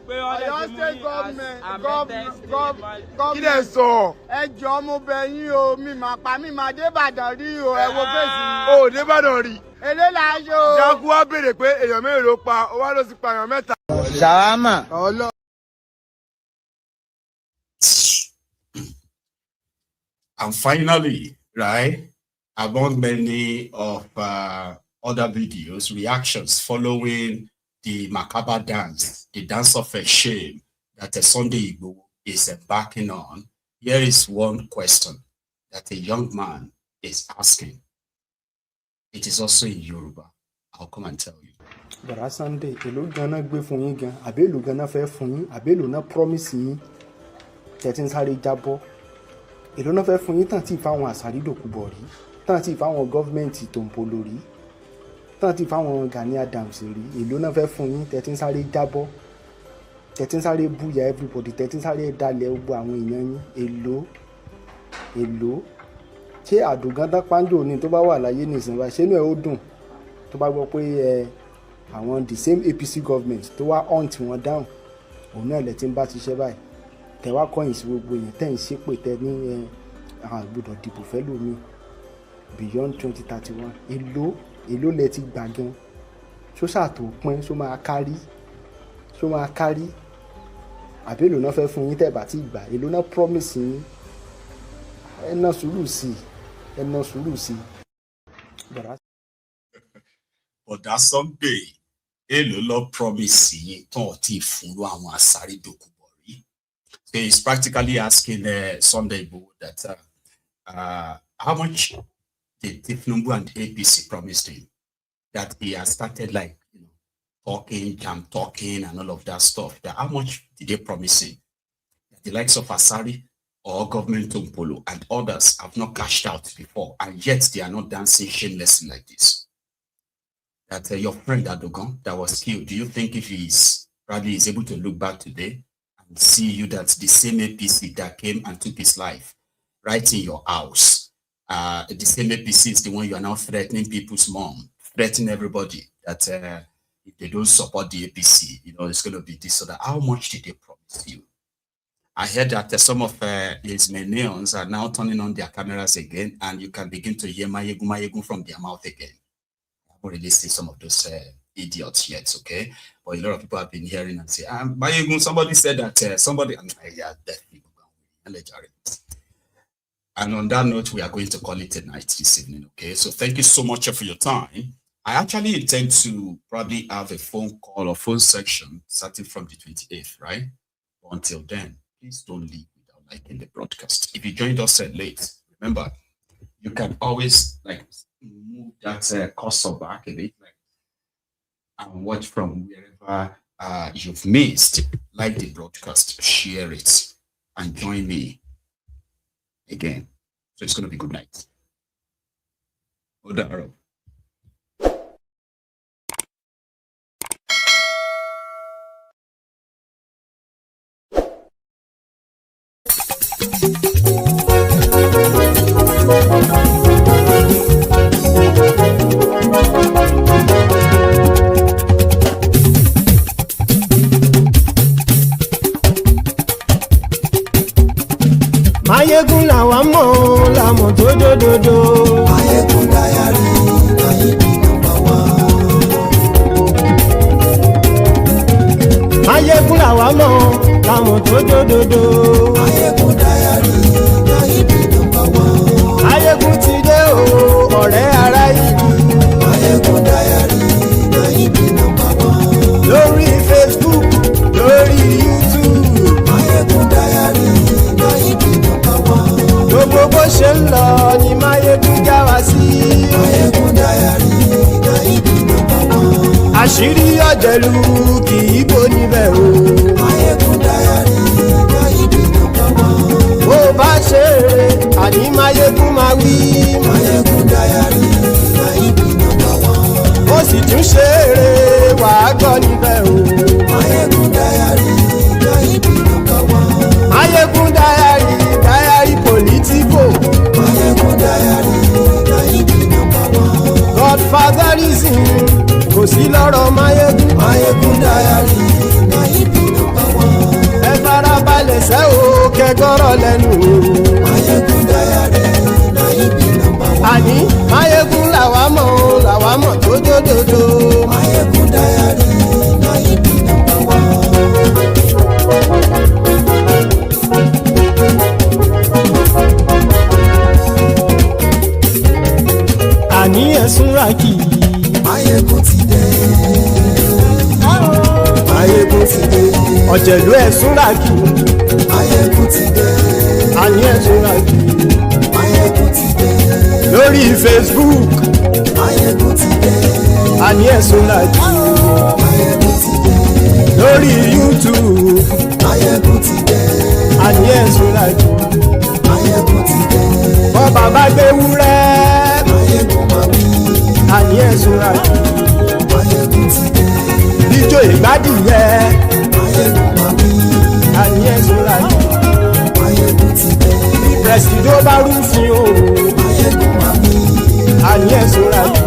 Ọ̀yọ́ state government kí lẹ sọ? Ẹ jọ̀ọ́ mo bẹ̀ yín o, mi máa dé Ìbàdàn rí o, ẹ wo fèsì. O ò dé Ìbàdàn rí. Èlé là ń ṣe o. Jákú wá béèrè pé èèyàn mélòó ló pa, ó wá ló sì pa èèyàn mẹ́ta. Ṣàwámà. And finally, right, among many of other videos, reactions following the macabre dance, the dance of a shame that a Sunday Igboho is embarking on, here is one question that a young man is asking. It is also in Yoruba. I'll come and tell you. Bàrà Sunday, èló ganan gbé fún yín gan, àbí èló ganan fẹ́ fún yín, àbí èló náà promise yín, tẹ̀tí ń sáré jábọ́. Èló náà fẹ́ fún yín tàn tí fáwọn àsárídòkúbọ̀ rí, tàn tí fáwọn gọ́ọ̀mẹ̀ntì tó ń polo rí, tàn tí fáwọn Gani Adams rí, èló náà fẹ́ fún yín, tẹ̀tí ń sáré jábọ́, tẹ̀tí ń sáré búyà everybody, tẹ̀tí ń sáré dalẹ̀ gbogbo àwọn èèyàn yín, èló. Ṣé àdùgán tán pánjò ni tó bá wà láyé nìsín báyìí, ṣé inú ẹ̀ ó dùn tó bá gbọ́ pé àwọn the same APC government tó wá hunt wọn down, òun náà lẹ ti ń bá ṣiṣẹ́ báyìí, tẹ wá kọ̀yìn sí gbogbo èèyàn tẹ̀ ń ṣépè tẹ ní àwọn àgbọ̀dọ̀ dìbò fẹ́ lómi beyond 2031. èló lẹ ti gbà gan, ṣó ṣàtò pín, ṣó máa kárí àbí èló náà fẹ́ fún yín tẹ̀ bá ti gbà, èló náà promise yín, ẹ ná sùúrù sí i. Bọ̀dá Sunday, èló lọ promise yín tán tí fúnrú àwọn àsárídòkúbọ̀ rí. So he's practically asking Sunday Igboho that how much did Tinubu and APC promised him that he has started talking, jam talking and all of that stuff. That how much did they promise him? That the likes of Asari or government Tompolo and others have not cashed out before, and yet they are not dancing shamelessly like this. That your friend Adogan that was killed, do you think if he's probably is able to look back today and see you that the same APC that came and took his life right in your house, the same APC is the one you are now threatening people's mom, threatening everybody that if they don't support the APC, it's going to be this or that. How much did they promise you? I heard that some of his minions are now turning on their cameras again, and you can begin to hear Mayegun from their mouth again. I haven't really seen some of those idiots yet, okay? But a lot of people have been hearing and say, Mayegun, somebody said that somebody, yeah, deaf people. And on that note, we are going to call it a night this evening, okay? So thank you so much for your time. I actually intend to probably have a phone call or phone section starting from the 28th, right? But until then, please don't leave without liking the broadcast. If you joined us late, remember, you can always move that cursor back a bit and watch from wherever you've missed. Like the broadcast, share it, and join me again. So it's going to be good night. Odaro. Mayegun làwa mọ̀ làmọ̀ tó dòdòdò. Mayegun Diary Nayibi #1. Mayegun làwa mọ̀ làmọ̀ tó dòdòdò. Mayegun Diary Nayibi #1. Mayegun ti dé o ọ̀rẹ́ ara ìlú. Mayegun Diary Nayibi #1. Lórí Facebook, lórí YouTube. Mayegun Diary Nayibi #1. Gbogbo bó ṣe ń lọ ni Mayegun já wa sí. Mayegun Diary Nayibi #1. Àṣírí ọ̀jẹ̀lú kì í bò níbẹ̀ o. Mayegun Diary Nayibi #1. Bó bá ṣe eré àní Mayegun máa wí. Mayegun Diary Nayibi #1. Ó sì tún ṣe eré wàá gbọ́ níbẹ̀ o. Mayegun Diary Nayibi #1. Mayegun Diary politico. Mayegun Diary Nayibi #1. Godfatherism kò sí lọ́rọ̀ Mayegun. Mayegun Diary Nayibi #1. Ẹ farabalẹ̀ sẹ́ o kẹgọ́rọ̀ lẹ́nu o. Mayegun Diary Nayibi #1. Àní Mayegun làwa mọ̀ tó dòdòdò. Mayegun Diary Nayibi #1. Àní ẹ̀sùn rákì. Mayegun ti dé. Mayegun ti dé. Ọ̀jẹ̀lú ẹ̀sùn rákì. Mayegun ti dé. Àní ẹ̀sùn rákì. Mayegun ti dé. Lórí Facebook. Mayegun ti dé. àní ẹ̀sùn làjú lórí YouTube àní ẹ̀sùn làjú wọ́n bàbá gbé wúrẹ́ àní ẹ̀sùn làjú ijó ìgbádìyẹ àní ẹ̀sùn làjú bí pẹ̀sìdó bá rúfin o àní ẹ̀sùn làjú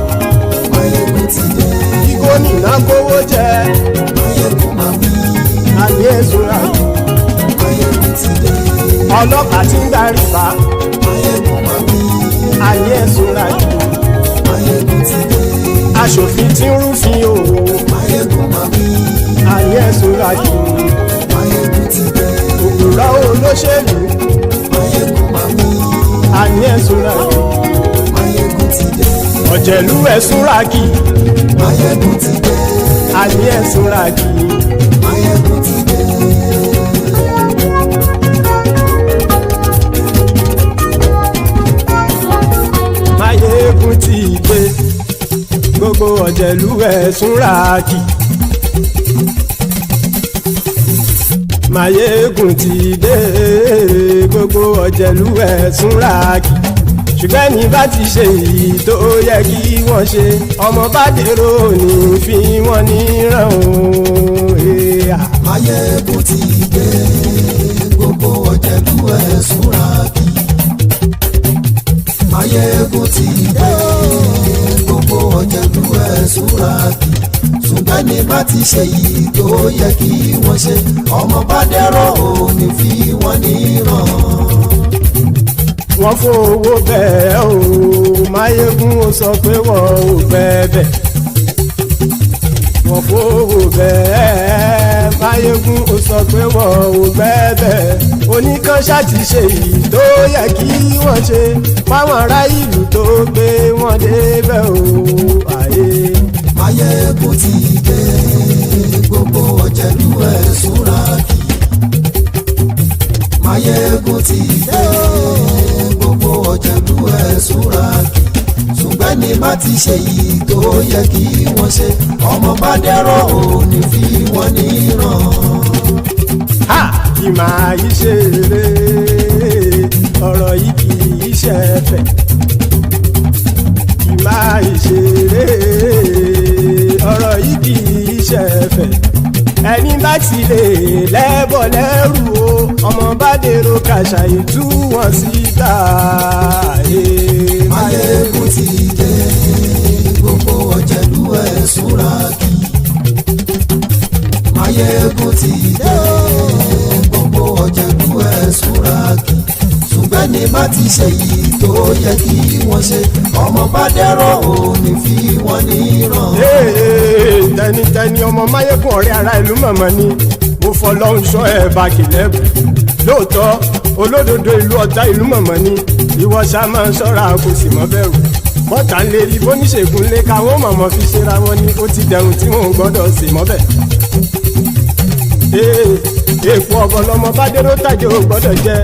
bí gómìnà kówó jẹ àní ẹ̀sùn làjú ọlọ́pàá tí ń darí bá àní ẹ̀sùn làjú aṣòfin tí ń rúfin o àní ẹ̀sùn làjú òkúrọ̀ olóṣèlú àní ẹ̀sùn làjú ọ̀jẹ̀lú ẹ̀sùn ràkì àní ẹ̀sùn ràkì. Máyégún ti dé gbogbo ọ̀jẹ̀lú ẹ̀sùn ràkì. Máyégún ti dé gbogbo ọ̀jẹ̀lú ẹ̀sùn ràkì. Ṣùgbọ́n ní bá ti ṣe èyí tó yẹ kí wọ́n ṣe ọmọ bá dèrò ní fi wọ́n níran o. Máyégún ti dé gbogbo ọ̀jẹ̀lú ẹ̀sùn ràkì. Máyégún ti dé gbogbo ọ̀jẹ̀lú ẹ̀sùn ràkì. Ṣùgbọ́n ní bá ti ṣe èyí tó yẹ kí wọ́n ṣe ọmọ bá dèrò ní fi wọ́n níran. Wọ́n fowó bẹ́ẹ̀ o Máyégún ó sọ pé wọ́n ò bẹ́ẹ̀ wọ́n fowó bẹ́ẹ̀ Máyégún ó sọ pé wọ́n ò bẹ́ẹ̀ oníkanṣá ti ṣe èyí tó yẹ kí wọ́n ṣe fáwọn ará ìlú tó gbé wọn débẹ̀ o àyè. Máyégún ti dé gbogbo ọ̀jẹ̀lú ẹ̀sùn ràkì. Máyégún ti dé gbogbo ọ̀jẹ̀lú ẹ̀sùn ràkì. Ṣùgbọ́n ní bá ti ṣe yìí tó yẹ kí wọ́n ṣe ọmọ bá dẹ́rọ̀ ò ní fi wọ́n níran. Kì máa yí ṣe eré ọ̀rọ̀ yìí kì í ṣe ẹ̀fẹ̀. Kì máa yí ṣe eré ọ̀rọ̀ yìí kì í ṣe ẹ̀fẹ̀. Ẹni bá ti lè lẹ́bọ̀ lẹ́rù o ọmọ bá dèrò kàṣàyè tú wọn síta. Máyégún ti dé gbogbo ọ̀jẹ̀lú ẹ̀sùn ràkì. Máyégún ti dé gbogbo ọ̀jẹ̀lú ẹ̀sùn ràkì. Ṣùgbọ́n ní bá ti ṣe yìí tó yẹ kí wọ́n ṣe ọmọ bá dẹ́rọ̀ ò ní fi wọ́n níran. Tẹnitẹni ọmọ Máyégún ọ̀rẹ́ ara ìlú mọ̀mọ́ ni mo fọlọ́run ṣọ́ ẹ̀ bá kìlẹ́bù. Lóòótọ́ olódodo ìlú ọ̀tá ìlú mọ̀mọ́ ni ìwọ ṣá máa ń ṣọ́ra kò sì mọ́ bẹ̀rù. Bọ́tà ń lè rí bóníṣègùn lé káwọn mọ̀mọ́ fi ṣera wọn ni ó ti dẹrùn tí wọn ò gbọ́dọ̀ sè mọ́bẹ̀. Èèpo ọ̀bọ lọmọ bá dérò tàjẹ́ ò gbọ́dọ̀ jẹ́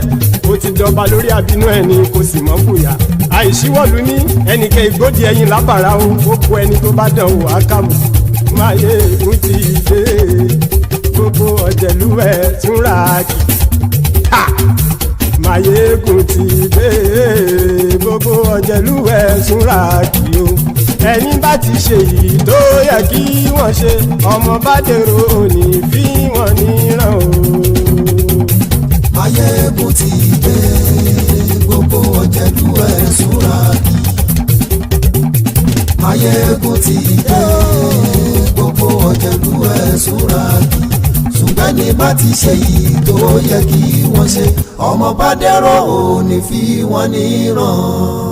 ó ti jọba lórí àbínú ẹni kò sì mọ́ bùyà. Àìsíwọ́lu ní ẹnìkẹ́ ìgbódì ẹyin lábàrá o ó kó ẹni tó bá dán wò á kàmù. Máyégún ti dé gbogbo ọ̀jẹ̀lú ẹ̀sùn ràkì. Máyégún ti dé gbogbo ọ̀jẹ̀lú ẹ̀sùn ràkì o. Ẹni bá ti ṣe yìí tó yẹ kí wọ́n ṣe ọmọ bá dèrò òní fi wọ́n níran o. Máyégún ti dé gbogbo ọ̀jẹ̀lú ẹ̀sùn ràkì. Máyégún ti dé gbogbo ọ̀jẹ̀lú ẹ̀sùn ràkì. Ṣùgbọ́n ní bá ti ṣe yìí tó yẹ kí wọ́n ṣe ọmọ bá dẹ́rọ̀ ò ní fi wọ́n níran.